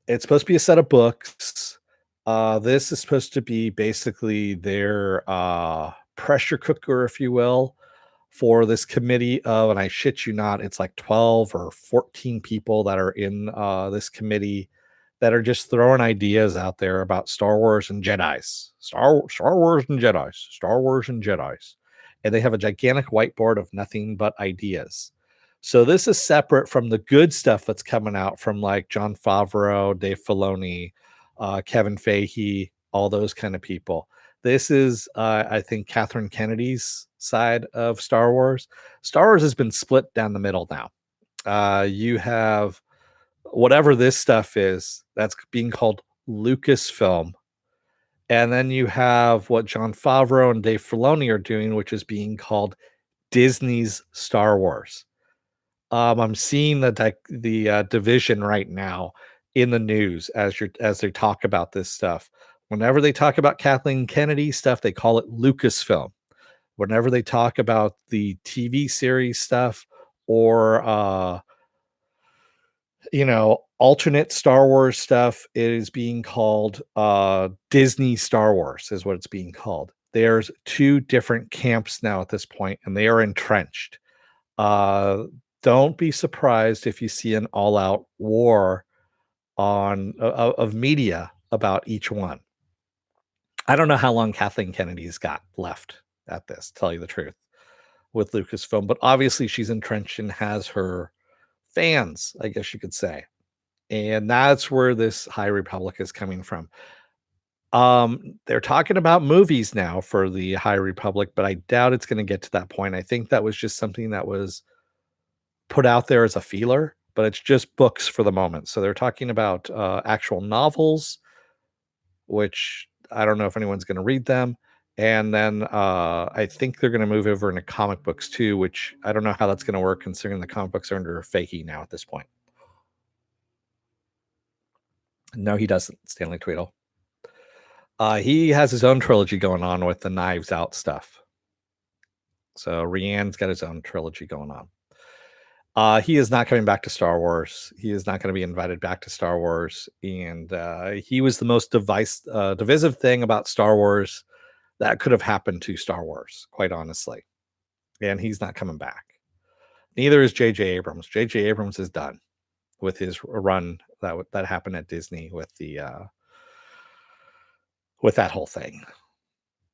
it's supposed to be a set of books. This is supposed to be basically their pressure cooker, if you will, for this committee of, and I shit you not, it's like 12 or 14 people that are in this committee that are just throwing ideas out there about Star Wars and Jedi's. Star Wars and Jedi's. Star Wars and Jedi's. And they have a gigantic whiteboard of nothing but ideas. So this is separate from the good stuff that's coming out from like John Favreau, Dave Filoni, Kevin Feige, all those kind of people. This is, I think, Catherine Kennedy's side of Star Wars. Star Wars has been split down the middle now. You have whatever this stuff is that's being called Lucasfilm. And then you have what John Favreau and Dave Filoni are doing, which is being called Disney's Star Wars. I'm seeing the division right now in the news as they talk about this stuff. Whenever they talk about Kathleen Kennedy stuff, they call it Lucasfilm. Whenever they talk about the TV series stuff or alternate Star Wars stuff, it is being called Disney Star Wars is what it's being called. There's two different camps now at this point, and they are entrenched. Uh, don't be surprised if you see an all-out war of media about each one. I don't know how long Kathleen Kennedy's got left at this, to tell you the truth, with Lucasfilm, but obviously she's entrenched and has her fans, I guess you could say. And that's where this High Republic is coming from. They're talking about movies now for the High Republic, but I doubt it's going to get to that point. I think that was just something that was put out there as a feeler, but it's just books for the moment. So they're talking about actual novels, which I don't know if anyone's going to read them. And then I think they're going to move over into comic books too, which I don't know how that's going to work considering the comic books are under Fakey now at this point. No, he doesn't, Stanley Tweedle. He has his own trilogy going on with the Knives Out stuff. So Rianne's got his own trilogy going on. He is not coming back to Star Wars. He is not going to be invited back to Star Wars, and he was the most divisive thing about Star Wars that could have happened to Star Wars, quite honestly. And he's not coming back. Neither is J.J. Abrams. J.J. Abrams is done with his run that happened at Disney with that whole thing.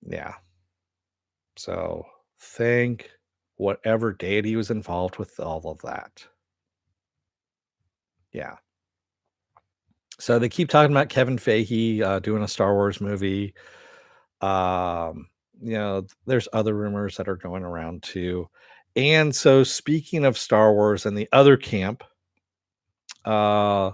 Yeah. So thank whatever deity was involved with all of that. Yeah. So they keep talking about Kevin Feige doing a Star Wars movie. Um, there's other rumors that are going around too. And so speaking of Star Wars and the other camp, uh,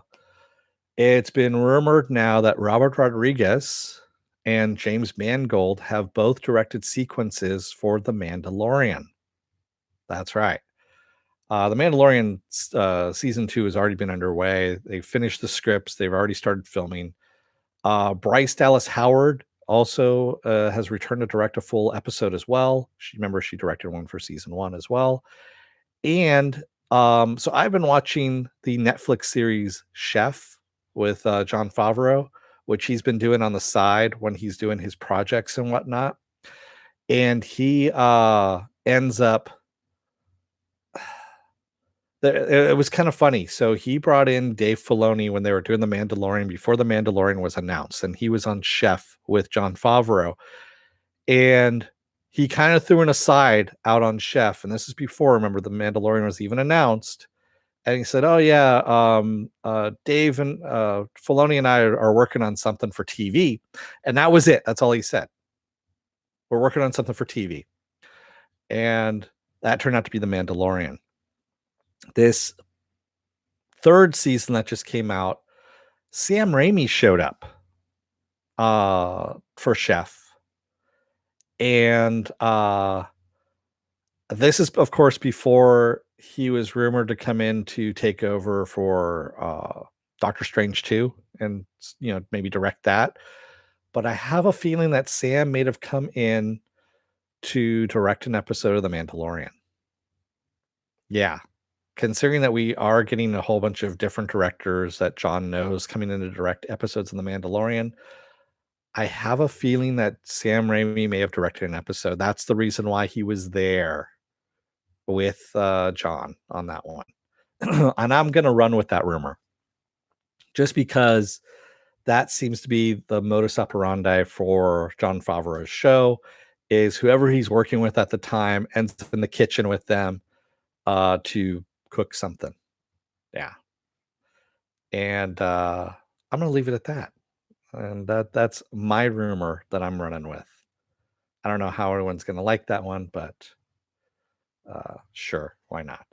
it's been rumored now that Robert Rodriguez and James Mangold have both directed sequences for The Mandalorian. That's right. The Mandalorian season 2 has already been underway. They finished the scripts. They've already started filming. Bryce Dallas Howard also has returned to direct a full episode as well. She directed one for season 1 as well. And so I've been watching the Netflix series Chef with Jon Favreau, which he's been doing on the side when he's doing his projects and whatnot. And he ends up it was kind of funny. So he brought in Dave Filoni when they were doing The Mandalorian before The Mandalorian was announced, and he was on Chef with Jon Favreau. And he kind of threw an aside out on Chef, and this is before, remember, The Mandalorian was even announced. And he said, "Oh yeah, Dave and Filoni and I are working on something for TV," and that was it. That's all he said. We're working on something for TV, and that turned out to be The Mandalorian. This third season that just came out, Sam Raimi showed up for Chef. And this is, of course, before he was rumored to come in to take over for Doctor Strange 2 and, maybe direct that. But I have a feeling that Sam may have come in to direct an episode of The Mandalorian. Yeah. Considering that we are getting a whole bunch of different directors that John knows coming in to direct episodes of The Mandalorian, I have a feeling that Sam Raimi may have directed an episode. That's the reason why he was there with John on that one. And I'm going to run with that rumor just because that seems to be the modus operandi for Jon Favreau's show is whoever he's working with at the time ends up in the kitchen with them to cook something. Yeah. And I'm going to leave it at that. And that's my rumor that I'm running with. I don't know how everyone's going to like that one, but sure, why not?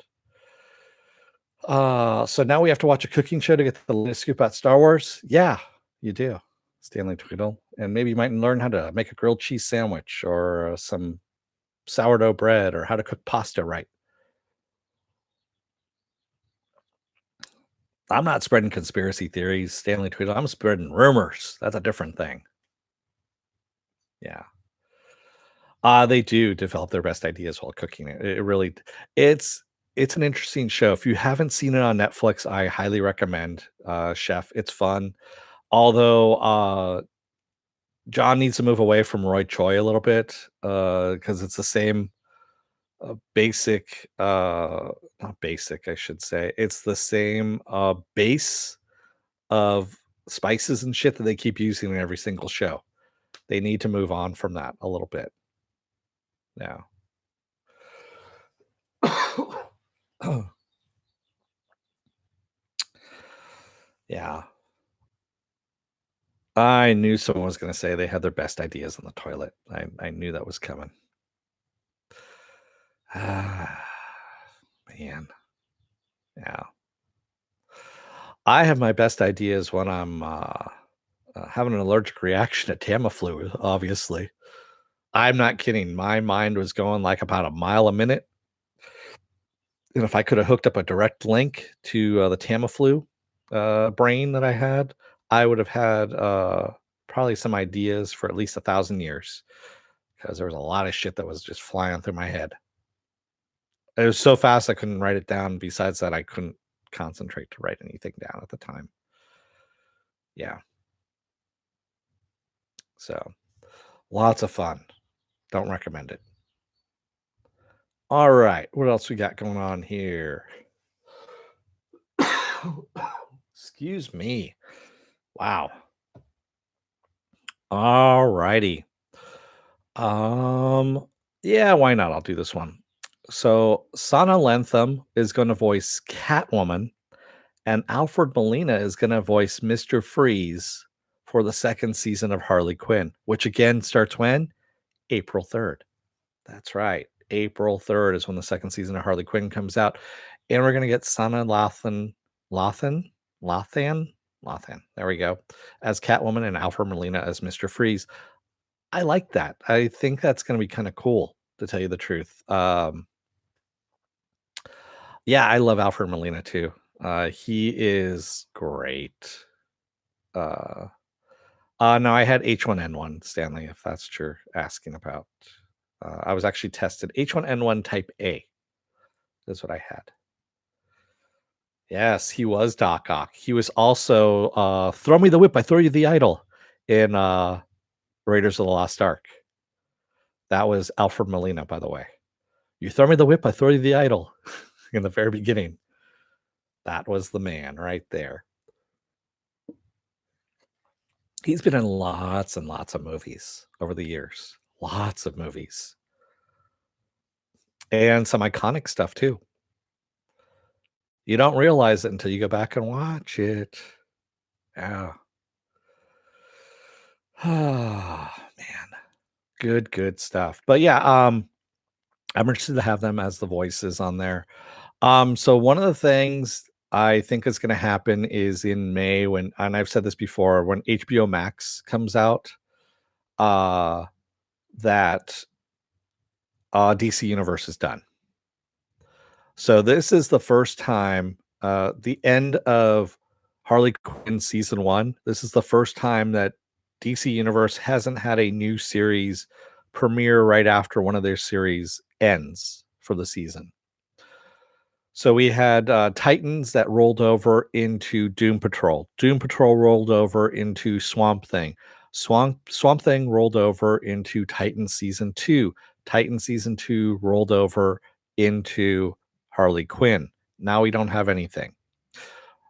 So now we have to watch a cooking show to get the latest scoop about Star Wars. Yeah, you do, Stanley Tweedle, and maybe you might learn how to make a grilled cheese sandwich or some sourdough bread or how to cook pasta right. I'm not spreading conspiracy theories, Stanley Tweedle. I'm spreading rumors. That's a different thing. Yeah. They do develop their best ideas while cooking it. It really it's an interesting show. If you haven't seen it on Netflix, I highly recommend Chef. It's fun. Although John needs to move away from Roy Choi a little bit because it's the same basic not basic, I should say. It's the same base of spices and shit that they keep using in every single show. They need to move on from that a little bit. Yeah. Yeah. I knew someone was gonna say they had their best ideas on the toilet. I knew that was coming. Ah, man. Yeah. I have my best ideas when I'm, having an allergic reaction to Tamiflu, obviously. I'm not kidding. My mind was going, like, about a mile a minute, and if I coulda hooked up a direct link to, the Tamiflu, brain that I had, I would have had, probably some ideas for at least 1,000 years, because there was a lot of shit that was just flying through my head. It was so fast I couldn't write it down. Besides that, I couldn't concentrate to write anything down at the time. Yeah, so lots of fun. Don't recommend it. All right, what else we got going on here? Excuse me. Wow. All righty. Um, yeah, why not? I'll do this one. So Sana Lentham is going to voice Catwoman, and Alfred Molina is going to voice Mr. Freeze for the second season of Harley Quinn, which again starts when? April 3rd. That's right. April 3rd is when the second season of Harley Quinn comes out. And we're going to get Sana Lothan, Lothan, Lothan. There we go. As Catwoman and Alfred Molina as Mr. Freeze. I like that. I think that's going to be kind of cool, to tell you the truth. Yeah, I love Alfred Molina too. He is great. Uh, no, I had H1N1, Stanley, if that's what you're asking about. I was actually tested H1N1 type A. That's what I had. Yes, he was Doc Ock. He was also Throw Me the Whip, I Throw You the Idol in Raiders of the Lost Ark. That was Alfred Molina, by the way. You throw me the whip, I throw you the idol in the very beginning. That was the man right there. He's been in lots and lots of movies over the years. Lots of movies. And some iconic stuff too. You don't realize it until you go back and watch it. Yeah. Oh, man. Good, good stuff. But yeah, I'm interested to have them as the voices on there. So one of the things I think is going to happen is in May when, and I've said this before, when HBO Max comes out, uh, that DC Universe is done. So this is the first time, the end of Harley Quinn season one. This is the first time that DC Universe hasn't had a new series premiere right after one of their series ends for the season. So we had Titans that rolled over into Doom Patrol. Doom Patrol rolled over into Swamp Thing. Swamp Thing rolled over into Titan season 2. Titan season 2 rolled over into Harley Quinn. Now we don't have anything.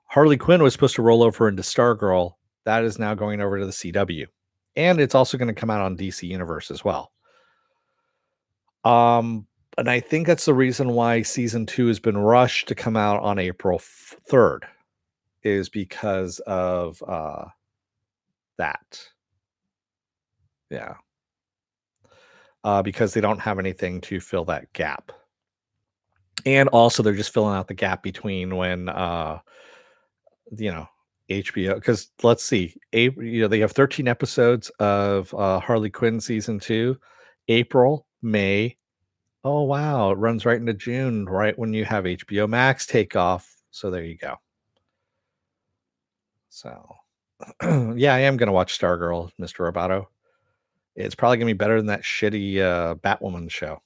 Harley Quinn was supposed to roll over into Stargirl. That is now going over to the CW. And it's also going to come out on DC Universe as well. Um, and I think that's the reason why season 2 has been rushed to come out on April 3rd, is because of that. Yeah. Because they don't have anything to fill that gap. And also they're just filling out the gap between when you know, HBO, because let's see, they have 13 episodes of Harley Quinn season 2, April, May. Oh, wow, it runs right into June, right when you have HBO Max take off, so there you go. So, yeah, I am gonna watch Stargirl, Mr. Roboto. It's probably gonna be better than that shitty, Batwoman show,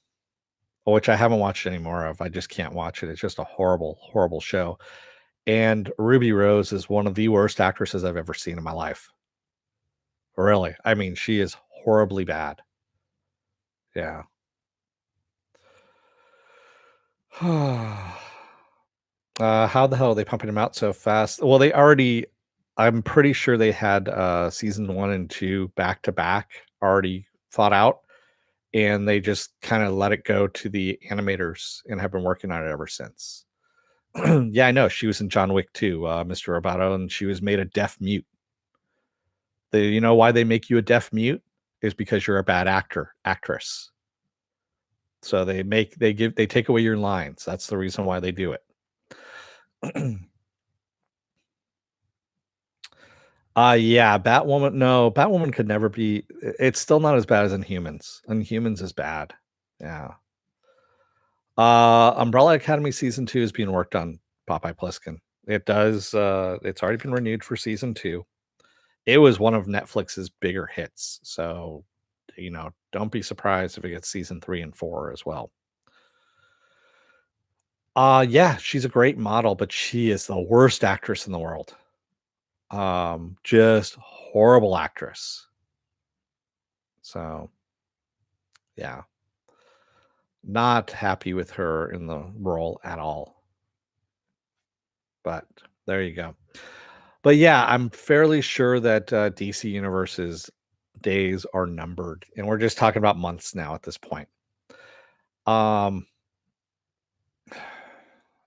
which I haven't watched any more of. I just can't watch it. It's just a horrible, horrible show, and Ruby Rose is one of the worst actresses I've ever seen in my life. Really, I mean, she is horribly bad. Yeah. How the hell are they pumping them out so fast? Well, they already, I'm pretty sure they had season 1 and 2 back to back already thought out, and they just kind of let it go to the animators and have been working on it ever since. Yeah, I know. She was in John Wick 2, Mr. Roboto, and she was made a deaf mute. You know why they make you a deaf mute? Is because you're a bad actress. So they take away your lines. That's the reason why they do it. Yeah, Batwoman. No, Batwoman could never be. It's still not as bad as Inhumans. Inhumans is bad. Yeah. Umbrella Academy season 2 is being worked on. Popeye Pliskin. It does. It's already been renewed for season 2. it was one of Netflix's bigger hits. So, don't be surprised if it gets season 3 and 4 as well. Yeah, she's a great model, but she is the worst actress in the world. Just horrible actress. So, yeah, not happy with her in the role at all. But there you go. But yeah, I'm fairly sure that DC Universe's days are numbered, and we're just talking about months now at this point. Um,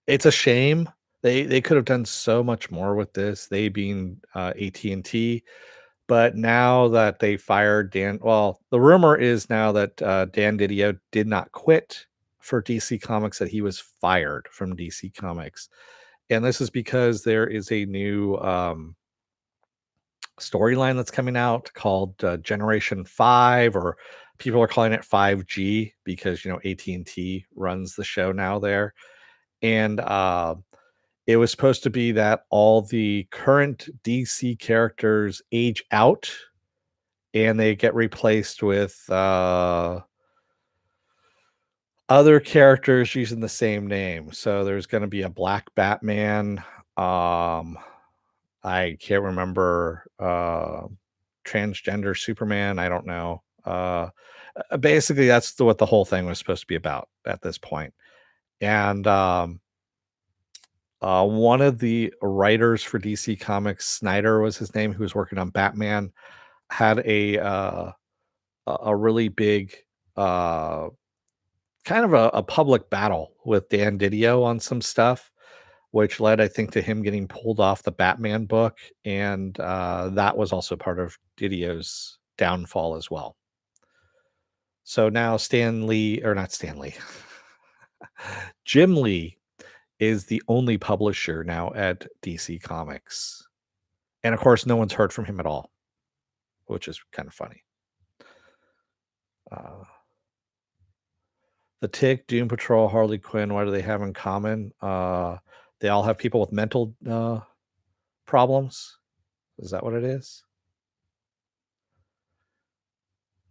it's a shame. They could have done so much more with this. They being AT&T, but now that they fired Dan, well, the rumor is now that Dan Didio did not quit for DC Comics; that he was fired from DC Comics, and this is because there is a new storyline that's coming out called Generation 5, or people are calling it 5G because AT&T runs the show now there. And it was supposed to be that all the current DC characters age out and they get replaced with other characters using the same name. So there's going to be a Black Batman. um I can't remember, transgender Superman, I don't know. Basically, that's what the whole thing was supposed to be about at this point. And, one of the writers for DC Comics, Snyder was his name, who was working on Batman, had a really big, uh, kind of a public battle with Dan Didio on some stuff, which led, I think, to him getting pulled off the Batman book, and that was also part of Didio's downfall as well. So now Stan Lee, or not Stan Lee, Jim Lee is the only publisher now at DC Comics, and of course, no one's heard from him at all, which is kind of funny. Uh, the Tick, Doom Patrol, Harley Quinn. What do they have in common? They all have people with mental problems. Is that what it is?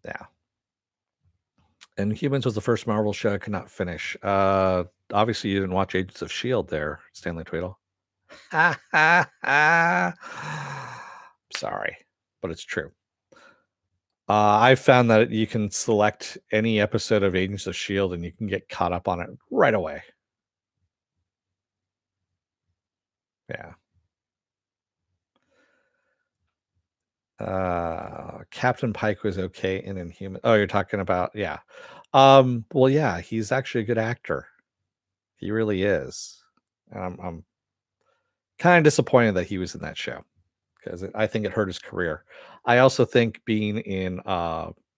Yeah. And Humans was the first Marvel show I could not finish. Obviously, you didn't watch Agents of Shield there, Stanley Tweedle. Sorry, but it's true. I found that you can select any episode of Agents of Shield and you can get caught up on it right away. Yeah. Captain Pike was okay in Inhuman. Oh, you're talking about, yeah. Well, yeah, he's actually a good actor. He really is. I'm kind of disappointed that he was in that show because I think it hurt his career. I also think being in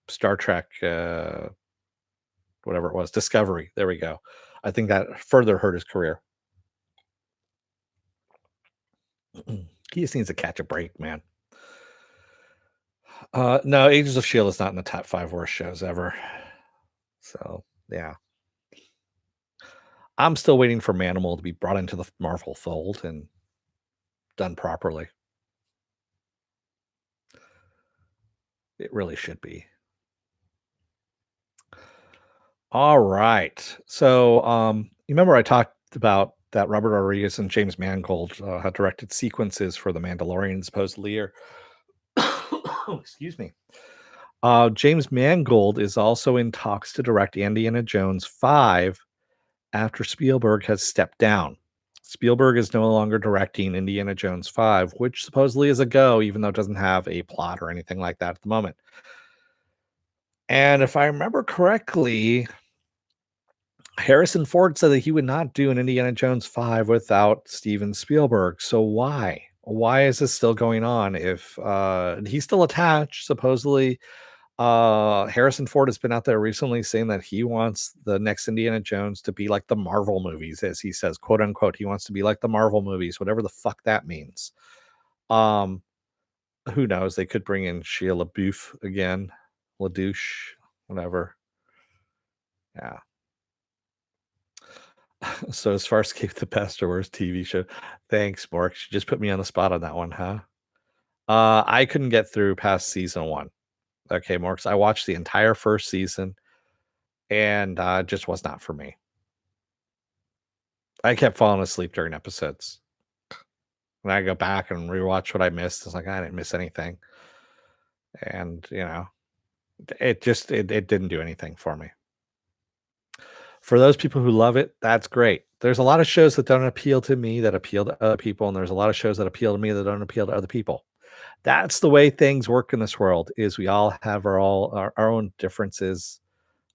Star Trek, whatever it was, Discovery. There we go. I think that further hurt his career. He just needs to catch a break, man. No, Agents of Shield is not in the top 5 worst shows ever. So yeah, I'm still waiting for Manimal to be brought into the Marvel fold and done properly. It really should be. All right. So, you remember I talked about that Robert Rodriguez and James Mangold had directed sequences for The Mandalorian, supposedly, or excuse me. James Mangold is also in talks to direct Indiana Jones 5 after Spielberg has stepped down. Spielberg is no longer directing Indiana Jones 5, which supposedly is a go, even though it doesn't have a plot or anything like that at the moment. And if I remember correctly, Harrison Ford said that he would not do an Indiana Jones 5 without Steven Spielberg. So why? Why is this still going on if he's still attached? Supposedly, Harrison Ford has been out there recently saying that he wants the next Indiana Jones to be like the Marvel movies, as he says, quote unquote. He wants to be like the Marvel movies, whatever the fuck that means. Um, who knows? They could bring in Shia LaBeouf again, LaDouche, whatever. Yeah. So as far as Escape the Best or worst TV show, thanks, Mark. You just put me on the spot on that one, huh? I couldn't get through past season 1. Okay, more 'cause I watched the entire first season and, it just was not for me. I kept falling asleep during episodes. When I go back and rewatch what I missed, it's like, I didn't miss anything, and, it didn't do anything for me. For those people who love it, that's great. There's a lot of shows that don't appeal to me that appeal to other people, and there's a lot of shows that appeal to me that don't appeal to other people. That's the way things work in this world, is we all have our own differences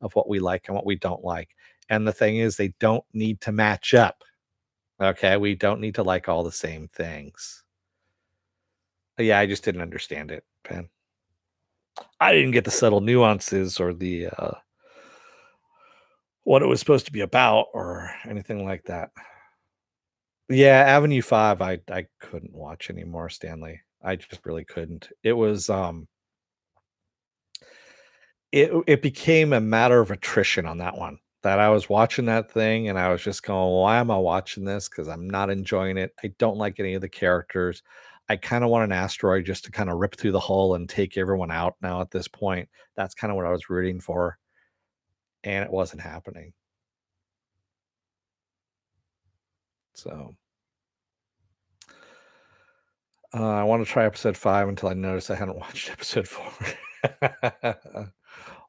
of what we like and what we don't like, and the thing is they don't need to match up, okay? We don't need to like all the same things. Yeah, I just didn't understand it, man. I didn't get the subtle nuances or what it was supposed to be about or anything like that. Yeah, Avenue 5, I couldn't watch anymore, Stanley. I just really couldn't. It became a matter of attrition on that one, that I was watching that thing and I was just going, "Why am I watching this? Because 'Cause I'm not enjoying it. I don't like any of the characters. I kinda want an asteroid just to kinda rip through the hull and take everyone out now at this point." That's kinda what I was rooting for, and it wasn't happening. So, I wanna try episode 5 until I notice I hadn't watched episode 4.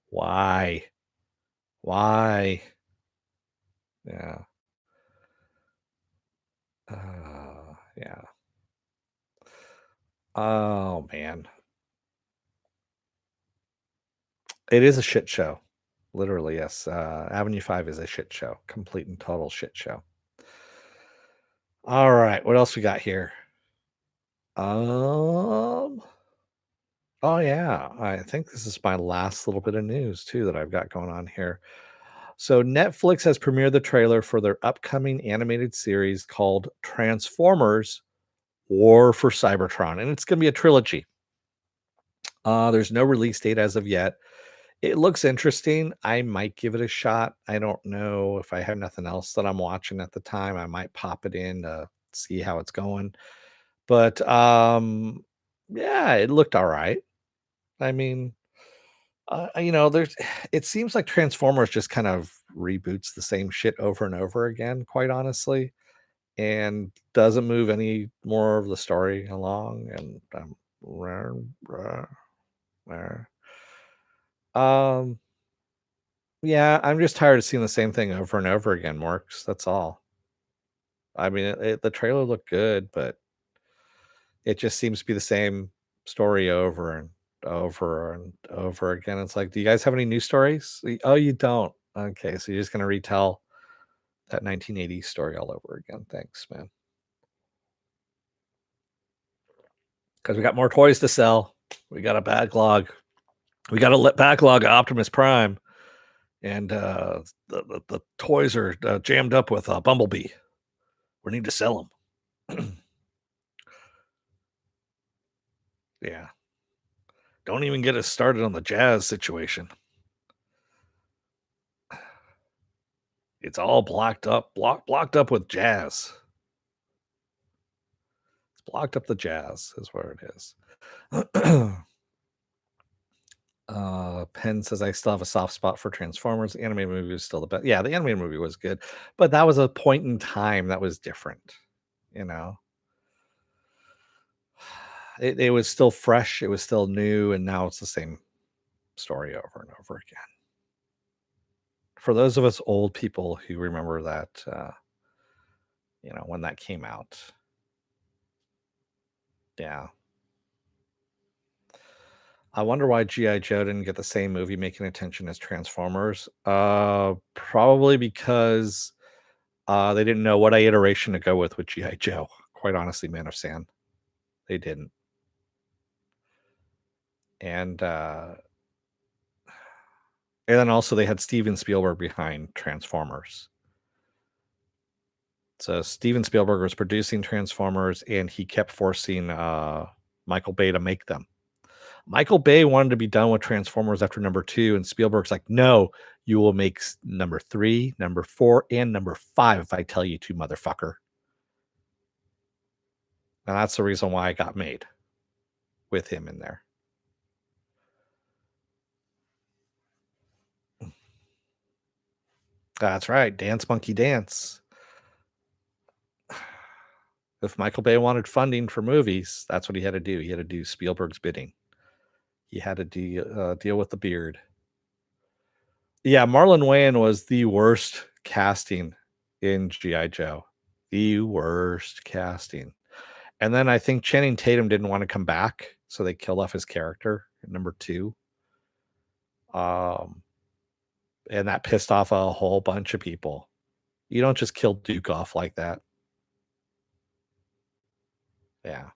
Why? Why? Yeah. Yeah. Oh, man. It is a shit show. Literally, yes. Avenue 5 is a shit show. Complete and total shit show. All right, what else we got here? Um, oh, yeah. I think this is my last little bit of news too that I've got going on here. So Netflix has premiered the trailer for their upcoming animated series called Transformers: War for Cybertron, and it's gonna be a trilogy. There's no release date as of yet. It looks interesting. I might give it a shot. I don't know if I have nothing else that I'm watching at the time. I might pop it in to see how it's going. But yeah, it looked all right. I mean, there's it seems like Transformers just kind of reboots the same shit over and over again, quite honestly, and doesn't move any more of the story along. And um, yeah, I'm just tired of seeing the same thing over and over again, Marks. That's all. I mean, the trailer looked good, but it just seems to be the same story over and over and over again. It's like, do you guys have any new stories? Oh, you don't. Okay, so you're just gonna retell that 1980s story all over again. Thanks, man. Because we got more toys to sell. We got a backlog. We got a backlog of Optimus Prime, and the toys are jammed up with Bumblebee. We need to sell them. Yeah. Don't even get us started on the jazz situation. It's all blocked up with jazz. It's blocked up the jazz is where it is. Penn says I still have a soft spot for Transformers. The animated movie was still the best. Yeah, the animated movie was good, but that was a point in time that was different. You know, it was still fresh, it was still new, and now it's the same story over and over again. For those of us old people who remember that, when that came out, yeah. I wonder why G.I. Joe didn't get the same movie making attention as Transformers. Probably because they didn't know what iteration to go with G.I. Joe. Quite honestly, Man of Sand, they didn't. And and then also they had Steven Spielberg behind Transformers. So Steven Spielberg was producing Transformers, and he kept forcing Michael Bay to make them. Michael Bay wanted to be done with Transformers after number 2, and Spielberg's like, "No, you will make number 3, number 4, and number 5 if I tell you to, motherfucker." And that's the reason why it got made. with him in there. That's right. Dance Monkey Dance. If Michael Bay wanted funding for movies, that's what he had to do. He had to do Spielberg's bidding. He had to deal with the beard. Yeah, Marlon Wayans was the worst casting in G.I. Joe. The worst casting. And then I think Channing Tatum didn't want to come back, so they killed off his character at number 2. And that pissed off a whole bunch of people. You don't just kill Duke off like that. Yeah.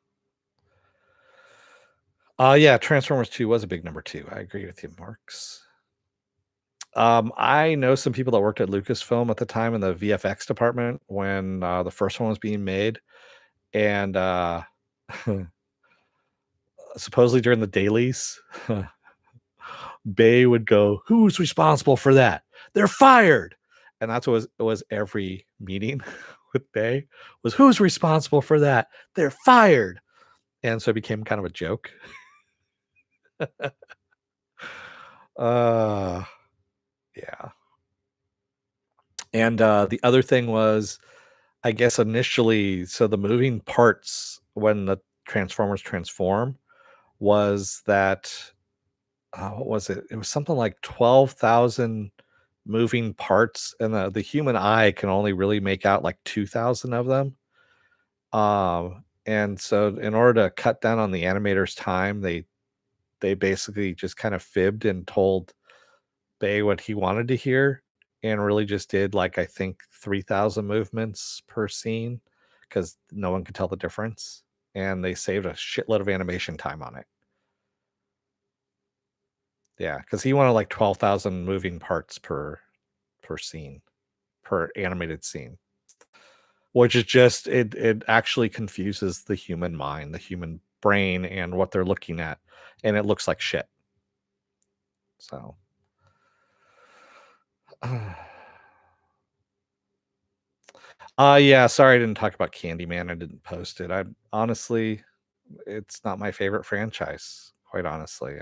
Yeah, Transformers 2 was a big number 2. I agree with you, Marks. I know some people that worked at Lucasfilm at the time in the VFX department when the first one was being made. And supposedly during the dailies, Bay would go, "Who's responsible for that? They're fired." And that's what it was every meeting with Bay was, "Who's responsible for that? They're fired." And so it became kind of a joke. Yeah. And the other thing was, I guess initially, so the moving parts when the Transformers transform was that what was it? It was something like 12,000 moving parts, and the human eye can only really make out like 2,000 of them. And so in order to cut down on the animators' time, they basically just kind of fibbed and told Bay what he wanted to hear, and really just did like I think 3,000 movements per scene because no one could tell the difference, and they saved a shitload of animation time on it. Yeah, because he wanted like 12,000 moving parts per scene, per animated scene, which is just it actually confuses the human mind, the human brain, and what they're looking at, and it looks like shit. So, yeah, sorry I didn't talk about Candyman. I didn't post it. I honestly, it's not my favorite franchise, quite honestly.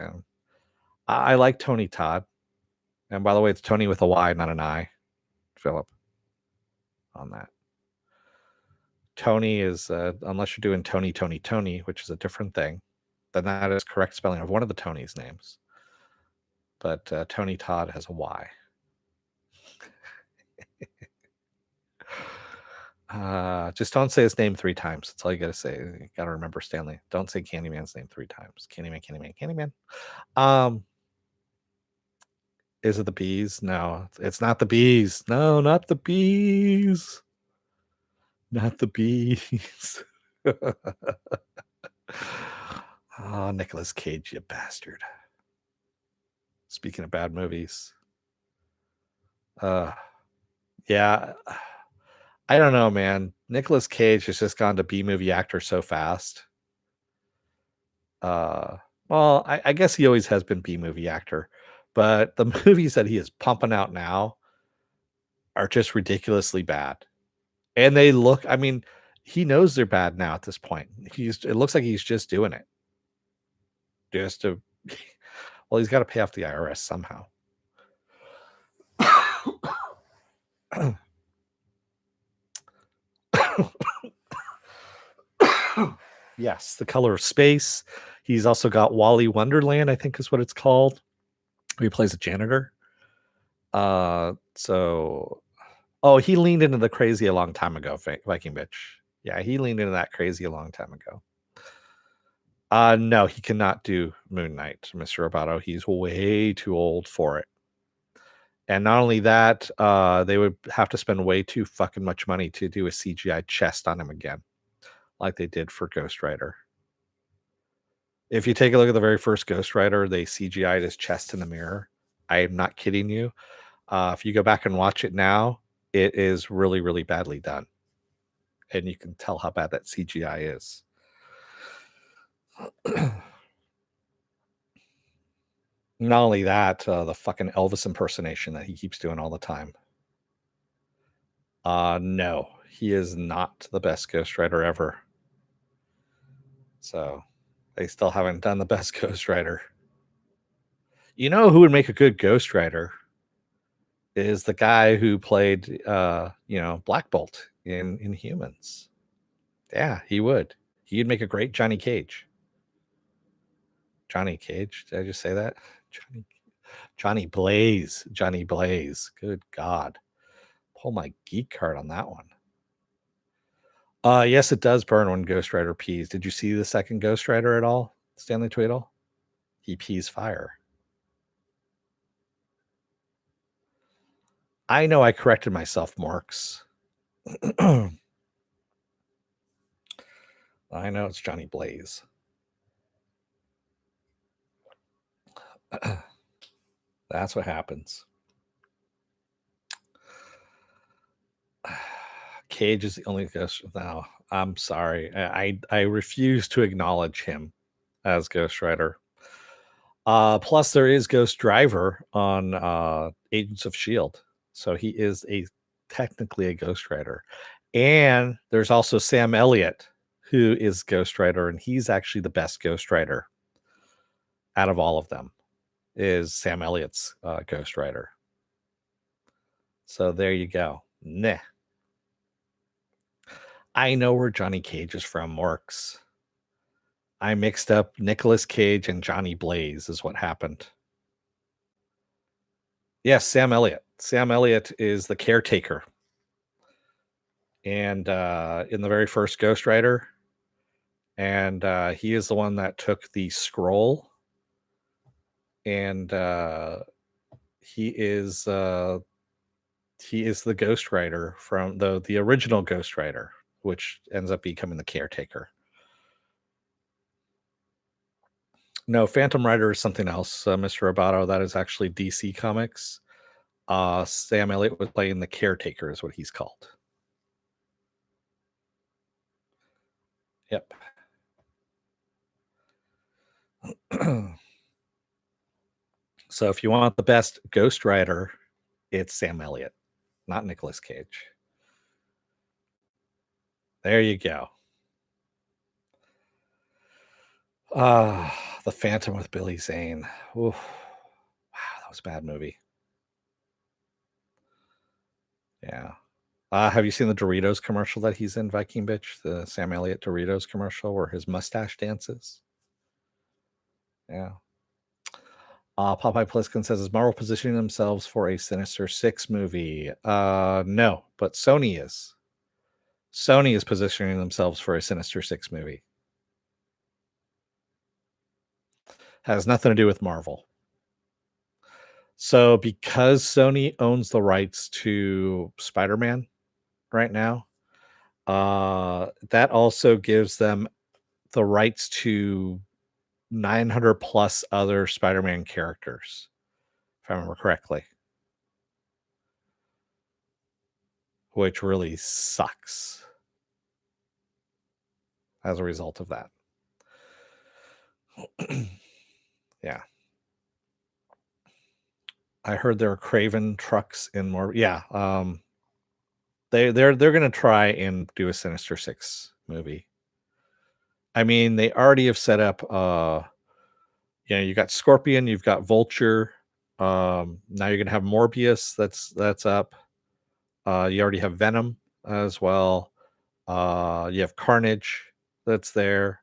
I like Tony Todd, and by the way, it's Tony with a Y, not an I. Philip, on that. Tony is unless you're doing Tony, which is a different thing, then that is correct spelling of one of the Tony's names. But Tony Todd has a Y. Just don't say his name 3 times. That's all you gotta say. You gotta remember Stanley. Don't say Candyman's name 3 times. Candyman. Is it the bees? No, it's not the bees. No, not the bees. Not the bees. Oh, Nicolas Cage, you bastard. Speaking of bad movies. Yeah. I don't know, man. Nicolas Cage has just gone to B movie actor so fast. Uh, well, I guess he always has been B movie actor, but the movies that he is pumping out now are just ridiculously bad. And they look, I mean, he knows they're bad now at this point. It looks like he's just doing it. Just to well, he's got to pay off the IRS somehow. Yes, The Color of Space. He's also got Wally Wonderland, I think is what it's called. He plays a janitor. So oh, he leaned into the crazy a long time ago, Viking bitch. Yeah, he leaned into that crazy a long time ago. No, he cannot do Moon Knight, Mr. Roboto. He's way too old for it. And not only that, they would have to spend way too fucking much money to do a CGI chest on him again, like they did for Ghost Rider. If you take a look at the very first Ghost Rider, they CGI'd his chest in the mirror. I am not kidding you. If you go back and watch it now, it is really, really badly done. And you can tell how bad that CGI is. Not only that, the fucking Elvis impersonation that he keeps doing all the time. No, he is not the best Ghost Rider ever. So, They still haven't done the best Ghost Rider. You know who would make a good Ghost Rider is the guy who played, Black Bolt in Humans. Yeah, he would. He'd make a great Johnny Cage. Johnny Cage? Did I just say that? Johnny Blaze. Johnny Blaze. Good God. Pull my geek card on that one. Yes, it does burn when Ghost Rider pees. Did you see the second Ghost Rider at all, Stanley Tweedle? He pees fire. I know I corrected myself, Marks. I know it's Johnny Blaze. That's what happens. Cage is the only Ghost. No, I'm sorry. I refuse to acknowledge him as Ghost Rider. Plus, there is Ghost Driver on Agents of Shield, so he is technically a Ghost Rider. And there's also Sam Elliott, who is Ghost Rider, and he's actually the best Ghost Rider out of all of them. Is Sam Elliott's Ghost Rider? So there you go. Nah. I know where Johnny Cage is from, Morks. I mixed up Nicolas Cage and Johnny Blaze is what happened. Yes, Sam Elliott. Sam Elliott is the caretaker. And in the very first Ghost Rider, and he is the one that took the scroll, and he is the Ghost Rider from the original Ghost Rider, which ends up becoming the caretaker. No, Phantom Rider is something else, Mr. Roboto. That is actually DC Comics. Sam Elliott was playing the caretaker, is what he's called. Yep. So if you want the best Ghost Rider, it's Sam Elliott, not Nicolas Cage. There you go. The Phantom with Billy Zane. Oof. Wow, that was a bad movie. Yeah. Have you seen the Doritos commercial that he's in, Viking Bitch? The Sam Elliott Doritos commercial where his mustache dances? Yeah. Popeye Pliskin says, is Marvel positioning themselves for a Sinister Six movie? No, but Sony is. Sony is positioning themselves for a Sinister Six movie. Has nothing to do with Marvel. So because Sony owns the rights to Spider-Man right now, that also gives them the rights to 900 plus other Spider-Man characters, if I remember correctly, which really sucks as a result of that. Yeah. I heard there are Craven trucks in more. Yeah. They're gonna try and do a Sinister Six movie. I mean, they already have set up you got Scorpion, you've got Vulture. Now you're gonna have Morbius, that's up. You already have Venom as well. You have Carnage that's there.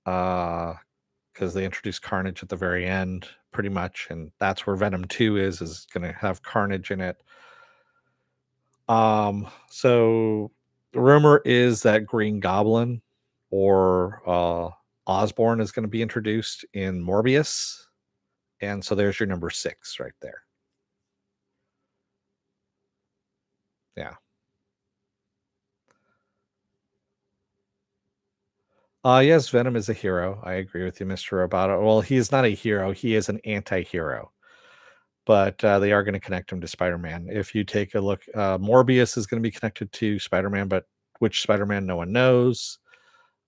Because they introduced Carnage at the very end, pretty much, and that's where Venom 2 is gonna have Carnage in it. So the rumor is that Green Goblin or Osborn is going to be introduced in Morbius. And so there's your number 6 right there. Yeah. Yes, Venom is a hero. I agree with you, Mr. Roboto. Well, he is not a hero, he is an anti-hero. But they are going to connect him to Spider-Man. If you take a look, Morbius is going to be connected to Spider-Man, but which Spider-Man, no one knows.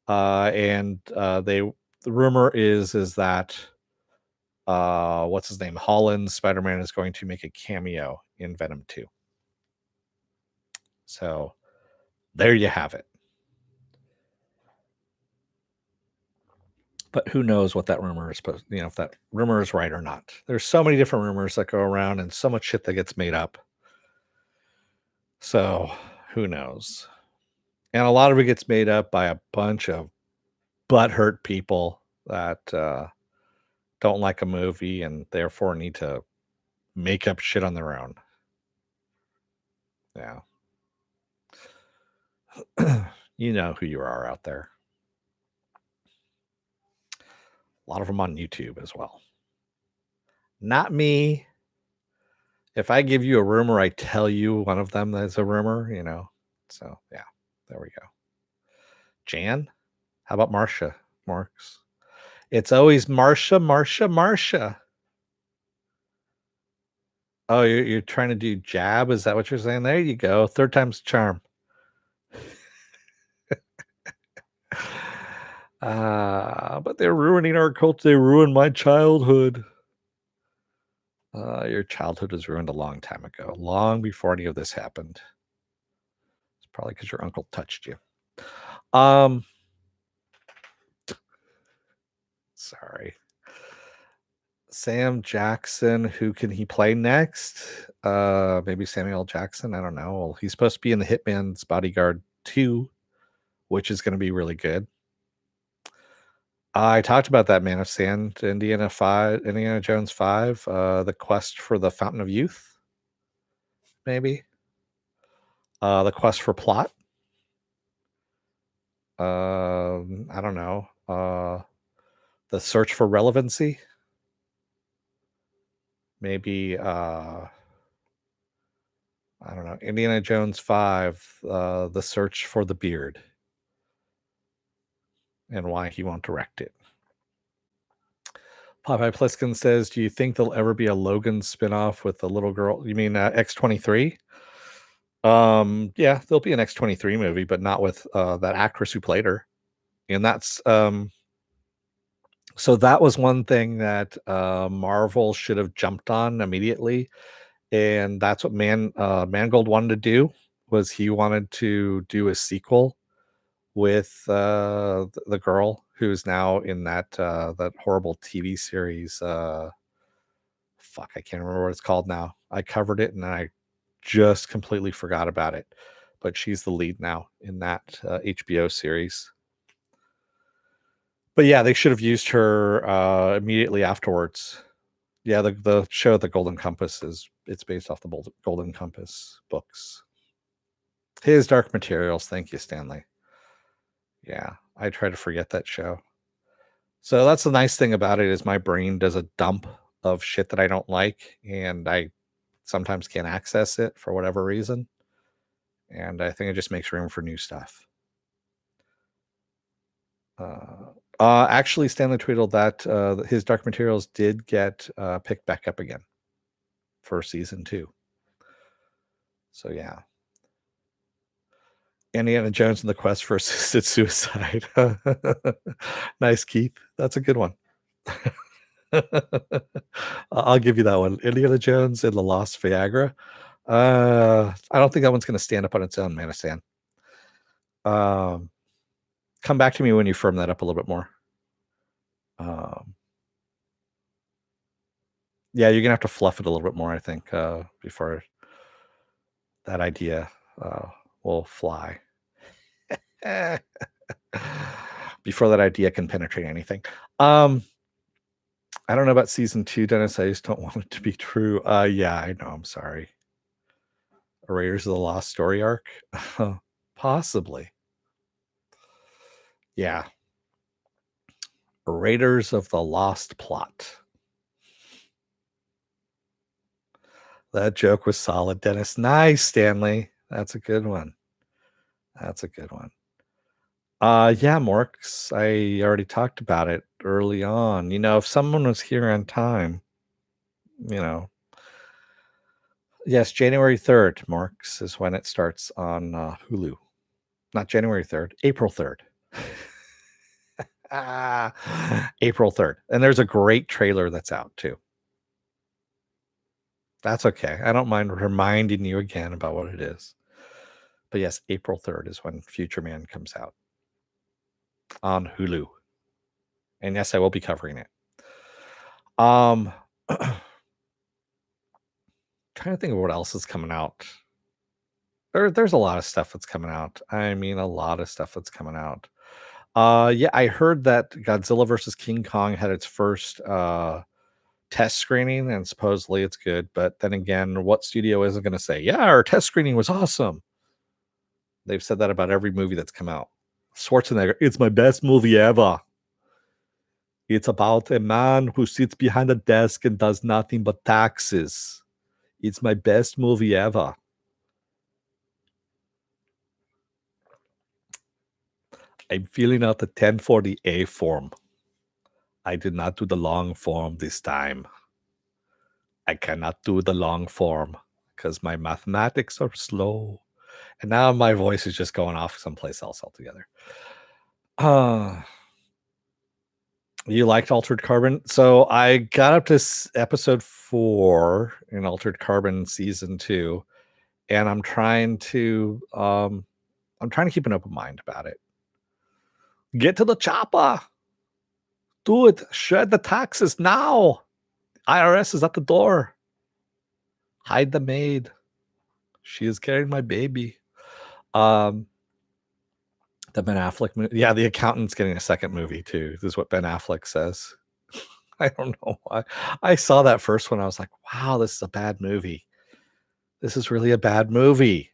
And the rumor is that what's his name? Holland Spider-Man is going to make a cameo in Venom 2. So there you have it. But who knows what that rumor is supposed, if that rumor is right or not. There's so many different rumors that go around and so much shit that gets made up. So who knows? And a lot of it gets made up by a bunch of butthurt people that don't like a movie and therefore need to make up shit on their own. Yeah. You know who you are out there. A lot of them on YouTube as well. Not me. If I give you a rumor, I tell you one of them that's a rumor, So, yeah, there we go. Jan? How about Marcia? Marks? It's always Marcia, Marcia, Marcia. Oh, you're trying to do jab? Is that what you're saying? There you go. Third time's the charm. But they're ruining our culture. They ruined my childhood. Your childhood was ruined a long time ago, long before any of this happened. It's probably because your uncle touched you. Sorry. Sam Jackson, who can he play next? Maybe Samuel Jackson. I don't know. Well, he's supposed to be in the Hitman's Bodyguard 2, which is going to be really good. I talked about that Man of Sand, Indiana Jones 5, the quest for the Fountain of Youth, maybe. The quest for plot. I don't know. The search for relevancy. Maybe I don't know. Indiana Jones 5, the search for the beard. And why he won't direct it. Popeye Pliskin says, do you think there'll ever be a Logan spinoff with the little girl? You mean X-23? Yeah, there'll be an X-23 movie, but not with that actress who played her. And that's so that was one thing that Marvel should have jumped on immediately. And that's what Mangold wanted to do, was he wanted to do a sequel with the girl who's now in that horrible TV series. Fuck, I can't remember what it's called now. I covered it and I just completely forgot about it. But she's the lead now in that HBO series. But yeah, they should have used her immediately afterwards. Yeah, the show The Golden Compass it's based off the Golden Compass books. His Dark Materials. Thank you, Stanley. Yeah, I try to forget that show. So that's the nice thing about it, is my brain does a dump of shit that I don't like, and I sometimes can't access it for whatever reason. And I think it just makes room for new stuff. Actually, Stanley tweeted that his Dark Materials did get picked back up again for season 2. So yeah. Indiana Jones and the Quest for Assisted Suicide. Nice, Keith. That's a good one. I'll give you that one. Indiana Jones and the Lost Viagra. I don't think that one's going to stand up on its own, Man of Sand. Come back to me when you firm that up a little bit more. Yeah, you're going to have to fluff it a little bit more, I think, before that idea will fly. Before that idea can penetrate anything. I don't know about season 2, Dennis. I just don't want it to be true. Yeah, I know. I'm sorry. A Raiders of the Lost story arc? Possibly. Yeah. Raiders of the Lost plot. That joke was solid, Dennis. Nice, Stanley. That's a good one. That's a good one. Yeah, Morks. I already talked about it early on. If someone was here on time, yes, January 3rd, Morks, is when it starts on Hulu. Not January 3rd, April 3rd. April 3rd. And there's a great trailer that's out too. That's okay. I don't mind reminding you again about what it is. But yes, April 3rd is when Future Man comes out on Hulu. And yes, I will be covering it. Um, trying to think of what else is coming out. There's a lot of stuff that's coming out. I mean, a lot of stuff that's coming out. Yeah, I heard that Godzilla versus King Kong had its first test screening, and supposedly it's good. But then again, what studio isn't going to say, yeah, our test screening was awesome? They've said that about every movie that's come out. Schwarzenegger, it's my best movie ever. It's about a man who sits behind a desk and does nothing but taxes. It's my best movie ever. I'm filling out the 1040A form. I did not do the long form this time. I cannot do the long form because my mathematics are slow. And now my voice is just going off someplace else altogether. You liked Altered Carbon? So I got up to episode 4 in Altered Carbon season 2, and I'm trying to keep an open mind about it. Get to the chopper. Do it. Shred the taxes now. IRS is at the door. Hide the maid. She is carrying my baby. The Ben Affleck movie. Yeah, the accountant's getting a second movie too. This is what Ben Affleck says. I don't know why. I saw that first one. I was like, wow, this is a bad movie. This is really a bad movie.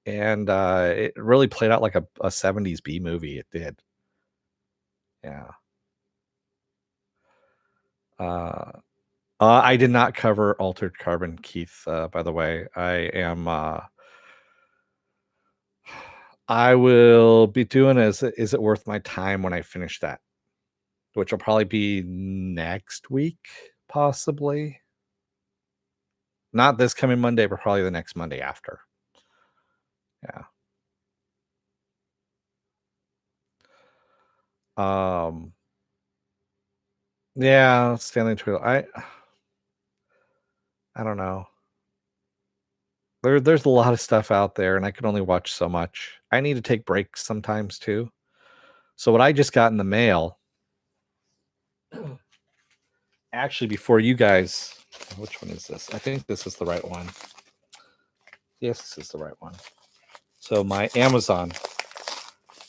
And it really played out like a 70s B movie. It did. Yeah. I did not cover Altered Carbon, Keith, by the way. I will be doing Is It Worth My Time when I finish that, which will probably be next week, possibly. Not this coming Monday, but probably the next Monday after. Yeah. Yeah, Stanley Twill. I don't know. There's a lot of stuff out there, and I can only watch so much. I need to take breaks sometimes too. So what I just got in the mail, actually, before you guys, which one is this? I think this is the right one. Yes, this is the right one. So my Amazon,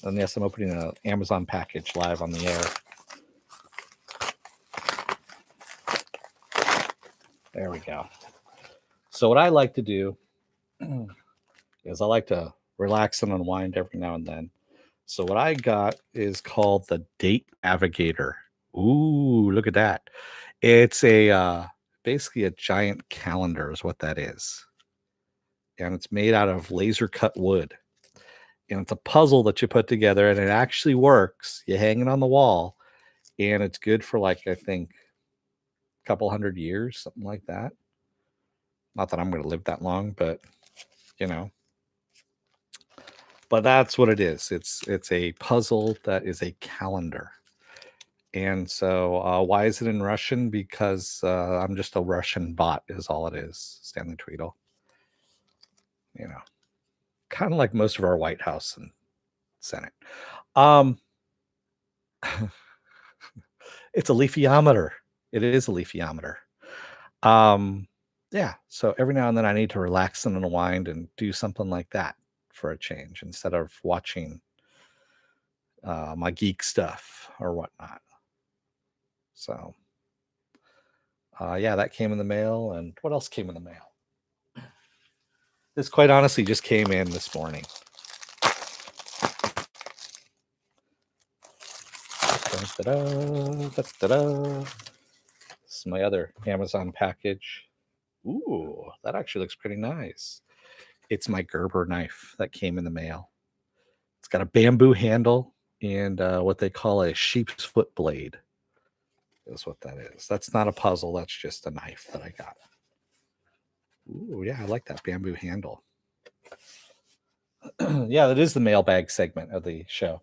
and yes, I'm opening an Amazon package live on the air. There we go. So what I like to do is I like to relax and unwind every now and then. So what I got is called the Date Navigator. Ooh, look at that. It's a basically a giant calendar is what that is. And it's made out of laser cut wood. And it's a puzzle that you put together, and it actually works. You hang it on the wall, and it's good for like, I think, a couple 100 years, something like that. Not that I'm going to live that long, but you know. But that's what it is. It's a puzzle that is a calendar. And so, why is it in Russian? Because I'm just a Russian bot, is all it is. Stanley Tweedle. You know, kind of like most of our White House and Senate. Um, it's a leafiometer. It is a leafiometer. Yeah. So every now and then I need to relax and unwind and do something like that for a change instead of watching my geek stuff or whatnot. So, yeah, that came in the mail. And what else came in the mail? This, quite honestly, just came in this morning. This is my other Amazon package. Ooh, that actually looks pretty nice. It's my Gerber knife that came in the mail. It's got a bamboo handle and what they call a sheep's foot blade is what that is. That's not a puzzle. That's just a knife that I got. Ooh, yeah, I like that bamboo handle. Yeah, that is the mailbag segment of the show.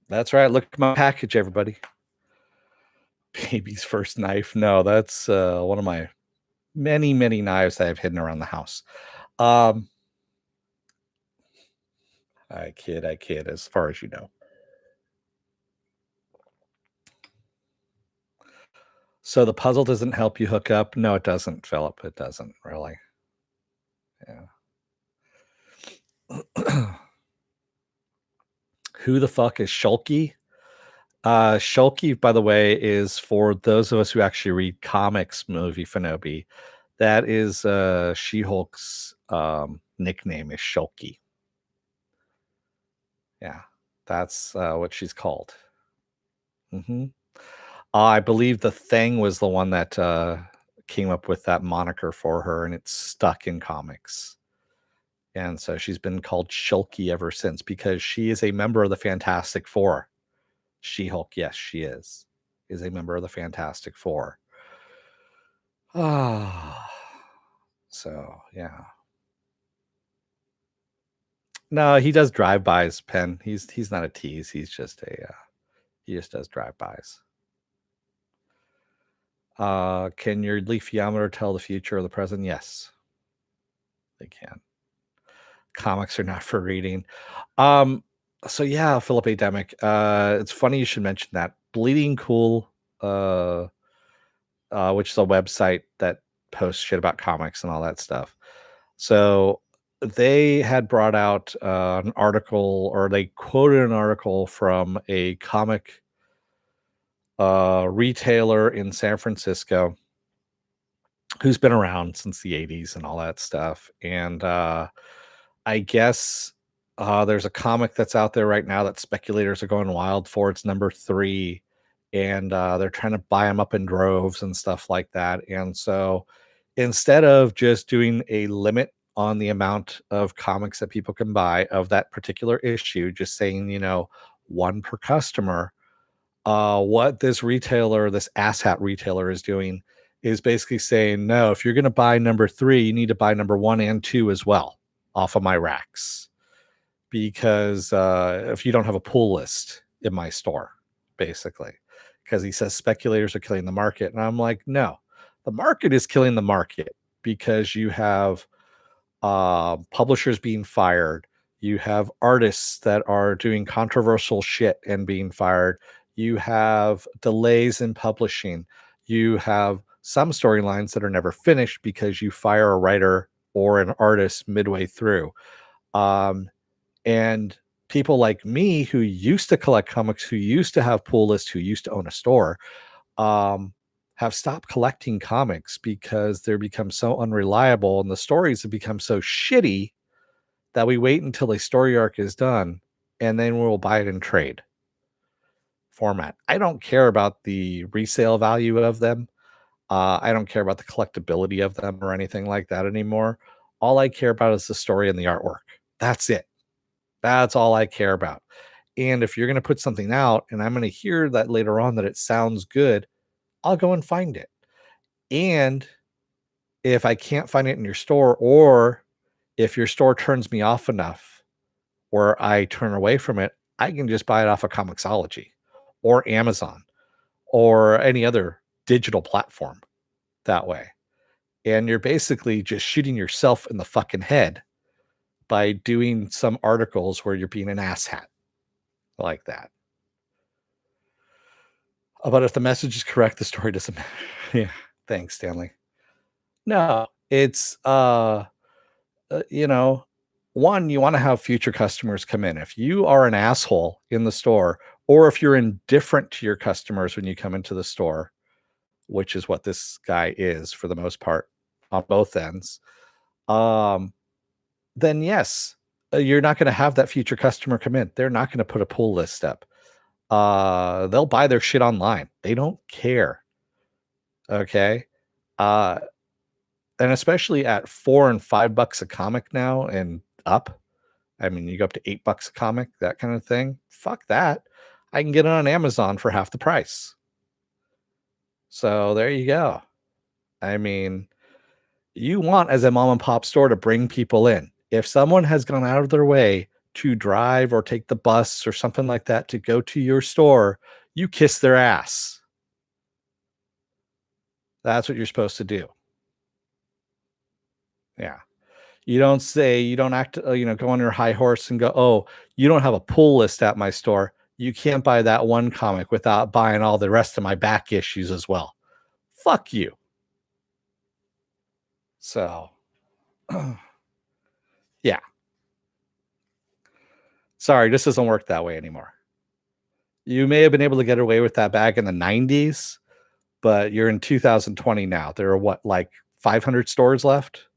That's right. Look at my package, everybody. Baby's first knife. No, that's one of my many, many knives that I've hidden around the house. I kid, as far as you know. So the puzzle doesn't help you hook up? No, it doesn't, Philip. It doesn't really. Yeah. Who the fuck is Shulkie? Shulkie, by the way, is for those of us who actually read comics, movie Fanobi. That is She-Hulk's nickname is Shulkie. Yeah, that's what she's called. Hmm. I believe the Thing was the one that came up with that moniker for her, and it's stuck in comics. And so she's been called Shulkie ever since because she is a member of the Fantastic Four. She-Hulk, yes, she is a member of the Fantastic Four. Ah, so yeah. No, he does drive-bys, Pen. He's not a tease. He's just a he just does drive-bys. Can your leafiometer tell the future or the present? Yes, they can. Comics are not for reading. Um, so yeah, Philip A. Demick. It's funny you should mention that. Bleeding Cool, which is a website that posts shit about comics and all that stuff. So they had brought out an article, or they quoted an article from a comic retailer in San Francisco who's been around since the 80s and all that stuff. And I guess there's a comic that's out there right now that speculators are going wild for. It's number 3, and they're trying to buy them up in droves and stuff like that. And so instead of just doing a limit on the amount of comics that people can buy of that particular issue, just saying, one per customer, what this retailer, this asshat retailer, is doing is basically saying, no, if you're going to buy number 3, you need to buy number 1 and 2 as well off of my racks, because if you don't have a pull list in my store, basically, because he says speculators are killing the market. And I'm like, no, the market is killing the market because you have publishers being fired. You have artists that are doing controversial shit and being fired. You have delays in publishing. You have some storylines that are never finished because you fire a writer or an artist midway through. Um, and people like me who used to collect comics, who used to have pull lists, who used to own a store, um, have stopped collecting comics because they're become so unreliable and the stories have become so shitty that we wait until a story arc is done and then we'll buy it in trade format. I don't care about the resale value of them. I don't care about the collectability of them or anything like that anymore. All I care about is the story and the artwork. That's it. That's all I care about. And if you're going to put something out and I'm going to hear that later on that it sounds good, I'll go and find it. And if I can't find it in your store, or if your store turns me off enough where I turn away from it, I can just buy it off of Comixology or Amazon or any other digital platform that way. And you're basically just shooting yourself in the fucking head by doing some articles where you're being an asshat like that. But if the message is correct, the story doesn't matter. Yeah. Thanks, Stanley. No, it's you know, one, you want to have future customers come in. If you are an asshole in the store, or if you're indifferent to your customers when you come into the store, which is what this guy is for the most part on both ends, um, then yes, you're not going to have that future customer come in. They're not going to put a pull list up. They'll buy their shit online. They don't care. Okay. Uh, and especially at $4 and $5 a comic now and up. I mean, you go up to $8 a comic, that kind of thing. Fuck that. I can get it on Amazon for half the price. So there you go. I mean, you want, as a mom and pop store, to bring people in. If someone has gone out of their way to drive or take the bus or something like that to go to your store, you kiss their ass. That's what you're supposed to do. Yeah. You don't act, go on your high horse and go, oh, you don't have a pull list at my store. You can't buy that one comic without buying all the rest of my back issues as well. Fuck you. So, yeah. Sorry, this doesn't work that way anymore. You may have been able to get away with that back in the 90s, but you're in 2020 now. There are what, like 500 stores left?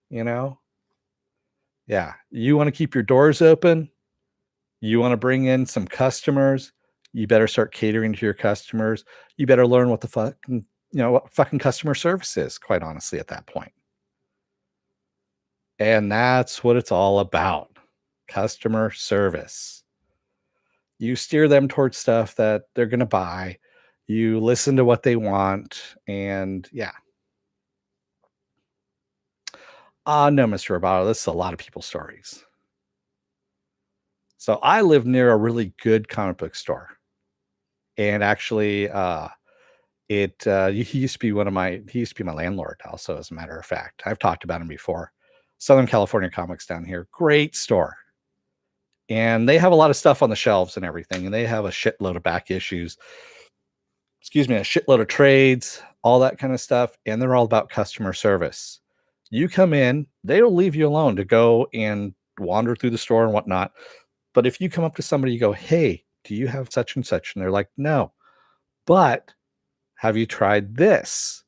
You know? Yeah. You want to keep your doors open? You want to bring in some customers? You better start catering to your customers. You better learn what the fucking, what fucking customer service is, quite honestly, at that point. And that's what it's all about. Customer service. You steer them towards stuff that they're going to buy. You listen to what they want. And yeah. No, Mr. Roboto, this is a lot of people's stories. So I live near a really good comic book store. And actually, he used to be he used to be my landlord also, as a matter of fact. I've talked about him before. Southern California Comics down here. Great store. And they have a lot of stuff on the shelves and everything. And they have a shitload of back issues. Excuse me, a shitload of trades, all that kind of stuff. And they're all about customer service. You come in, they'll leave you alone to go and wander through the store and whatnot. But if you come up to somebody, you go, "Hey, do you have such and such?" And they're like, "No, but have you tried this?"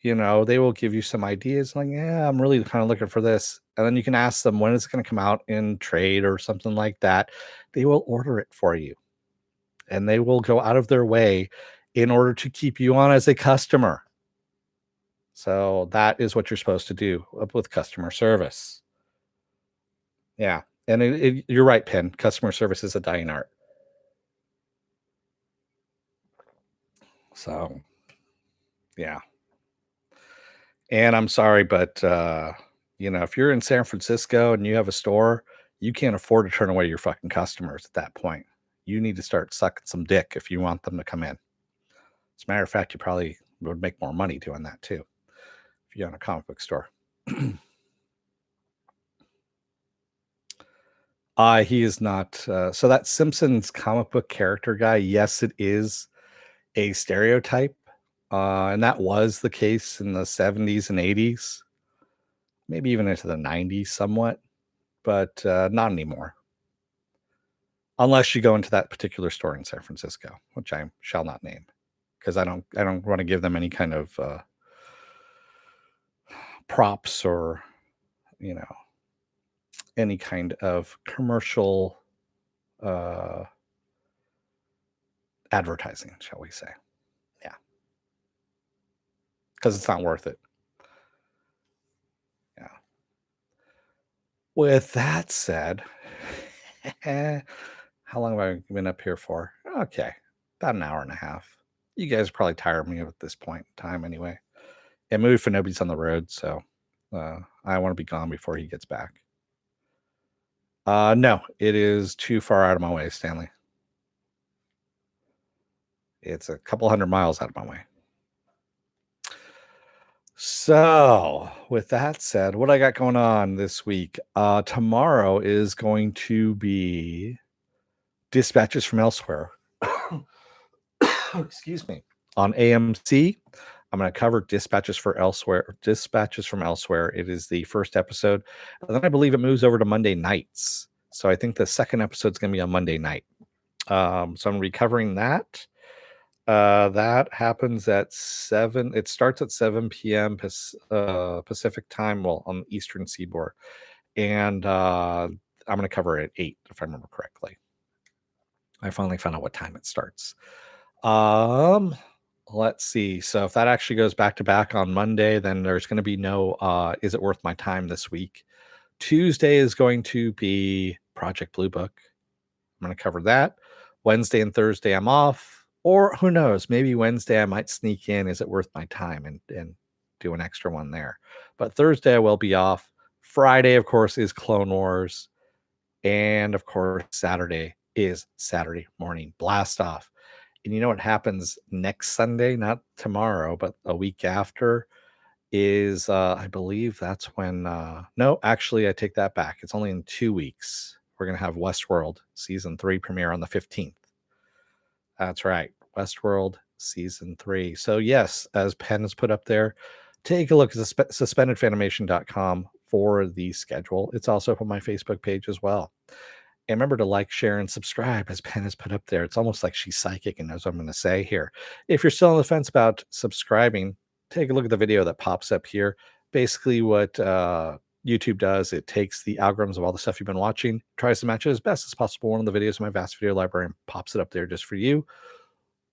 They will give you some ideas like, "Yeah, I'm really kind of looking for this." And then you can ask them, when is it going to come out in trade or something like that. They will order it for you, and they will go out of their way in order to keep you on as a customer. So that is what you're supposed to do with customer service. Yeah. And you're right, Penn. Customer service is a dying art. So, yeah. And I'm sorry, but if you're in San Francisco and you have a store, you can't afford to turn away your fucking customers at that point. You need to start sucking some dick if you want them to come in. As a matter of fact, you probably would make more money doing that too if you own a comic book store. He is not. So that Simpsons comic book character guy, yes, it is a stereotype. And that was the case in the 70s and 80s, maybe even into the 90s somewhat, but not anymore. Unless you go into that particular store in San Francisco, which I shall not name, because I don't want to give them any kind of props or you know any kind of commercial uh, advertising, shall we say? Yeah, because it's not worth it. Yeah. With that said, how long have I been up here for? Okay, about an hour and a half. You guys probably tired of me at this point in time anyway. And moved for nobody's on the road, so I want to be gone before he gets back. No, it is too far out of my way, Stanley. It's a couple 100 miles out of my way. So, with that said, what I got going on this week? Tomorrow is going to be Dispatches from Elsewhere. Excuse me. On AMC, I'm going to cover Dispatches from Elsewhere. It is the first episode. And then I believe it moves over to Monday nights. So I think the second episode is going to be on Monday night. So I'm going to be covering that. That happens at 7. It starts at 7 p.m. Pacific time, well, on the Eastern Seaboard. And I'm going to cover it at 8, if I remember correctly. I finally found out what time it starts. Let's see. So if that actually goes back to back on Monday, then there's going to be no Is It Worth My Time this week. Tuesday is going to be Project Blue Book. I'm going to cover that. Wednesday and Thursday I'm off. Or who knows, maybe Wednesday I might sneak in Is It Worth My Time and do an extra one there. But Thursday I will be off. Friday, of course, is Clone Wars. And of course, Saturday is Saturday Morning Blast Off. And you know what happens next Sunday, not tomorrow, but a week after, is I believe that's when no, actually I take that back. It's only in 2 weeks. We're gonna have Westworld season 3 premiere on the 15th. That's right. Westworld season 3. So yes, as Penn has put up there, take a look at suspendedfanimation.com for the schedule. It's also up on my Facebook page as well. And remember to like, share, and subscribe, as Penn has put up there. It's almost like she's psychic and knows what I'm going to say here. If you're still on the fence about subscribing, take a look at the video that pops up here. Basically, what YouTube does, it takes the algorithms of all the stuff you've been watching, tries to match it as best as possible. One of the videos in my vast video library and pops it up there just for you.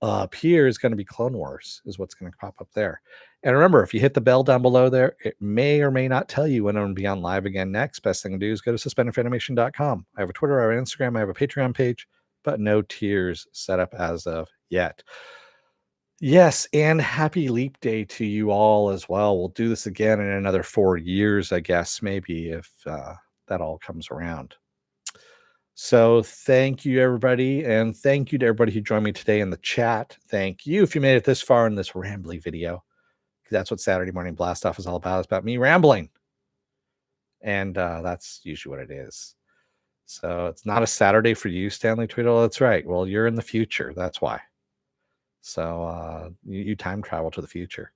Up here is going to be Clone Wars, is what's going to pop up there. And remember, if you hit the bell down below there, it may or may not tell you when I'm going to be on live again next. Best thing to do is go to suspendedfanimation.com. I have a Twitter, I have an Instagram, I have a Patreon page, but no tiers set up as of yet. Yes, and happy leap day to you all as well. We'll do this again in another 4 years, I guess, maybe, if that all comes around. So thank you, everybody. And thank you to everybody who joined me today in the chat. Thank you if you made it this far in this rambly video. That's what Saturday Morning Blast Off is all about. It's about me rambling. And that's usually what it is. So it's not a Saturday for you, Stanley Tweedle. That's right. Well, you're in the future. That's why. So you time travel to the future.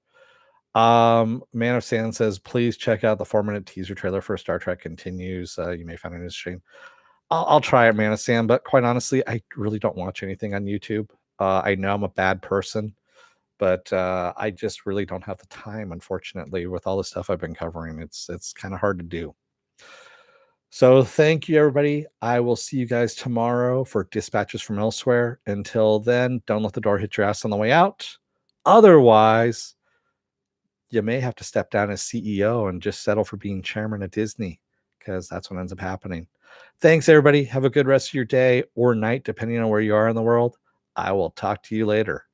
Man of Sand says, please check out the 4-minute teaser trailer for Star Trek Continues. You may find it interesting. I'll try it, Man of Sand, but quite honestly, I really don't watch anything on YouTube. I know I'm a bad person, but I just really don't have the time, unfortunately, with all the stuff I've been covering. It's kind of hard to do. So thank you, everybody. I will see you guys tomorrow for Dispatches from Elsewhere. Until then, don't let the door hit your ass on the way out. Otherwise, you may have to step down as CEO and just settle for being chairman of Disney, because that's what ends up happening. Thanks, everybody. Have a good rest of your day or night, depending on where you are in the world. I will talk to you later.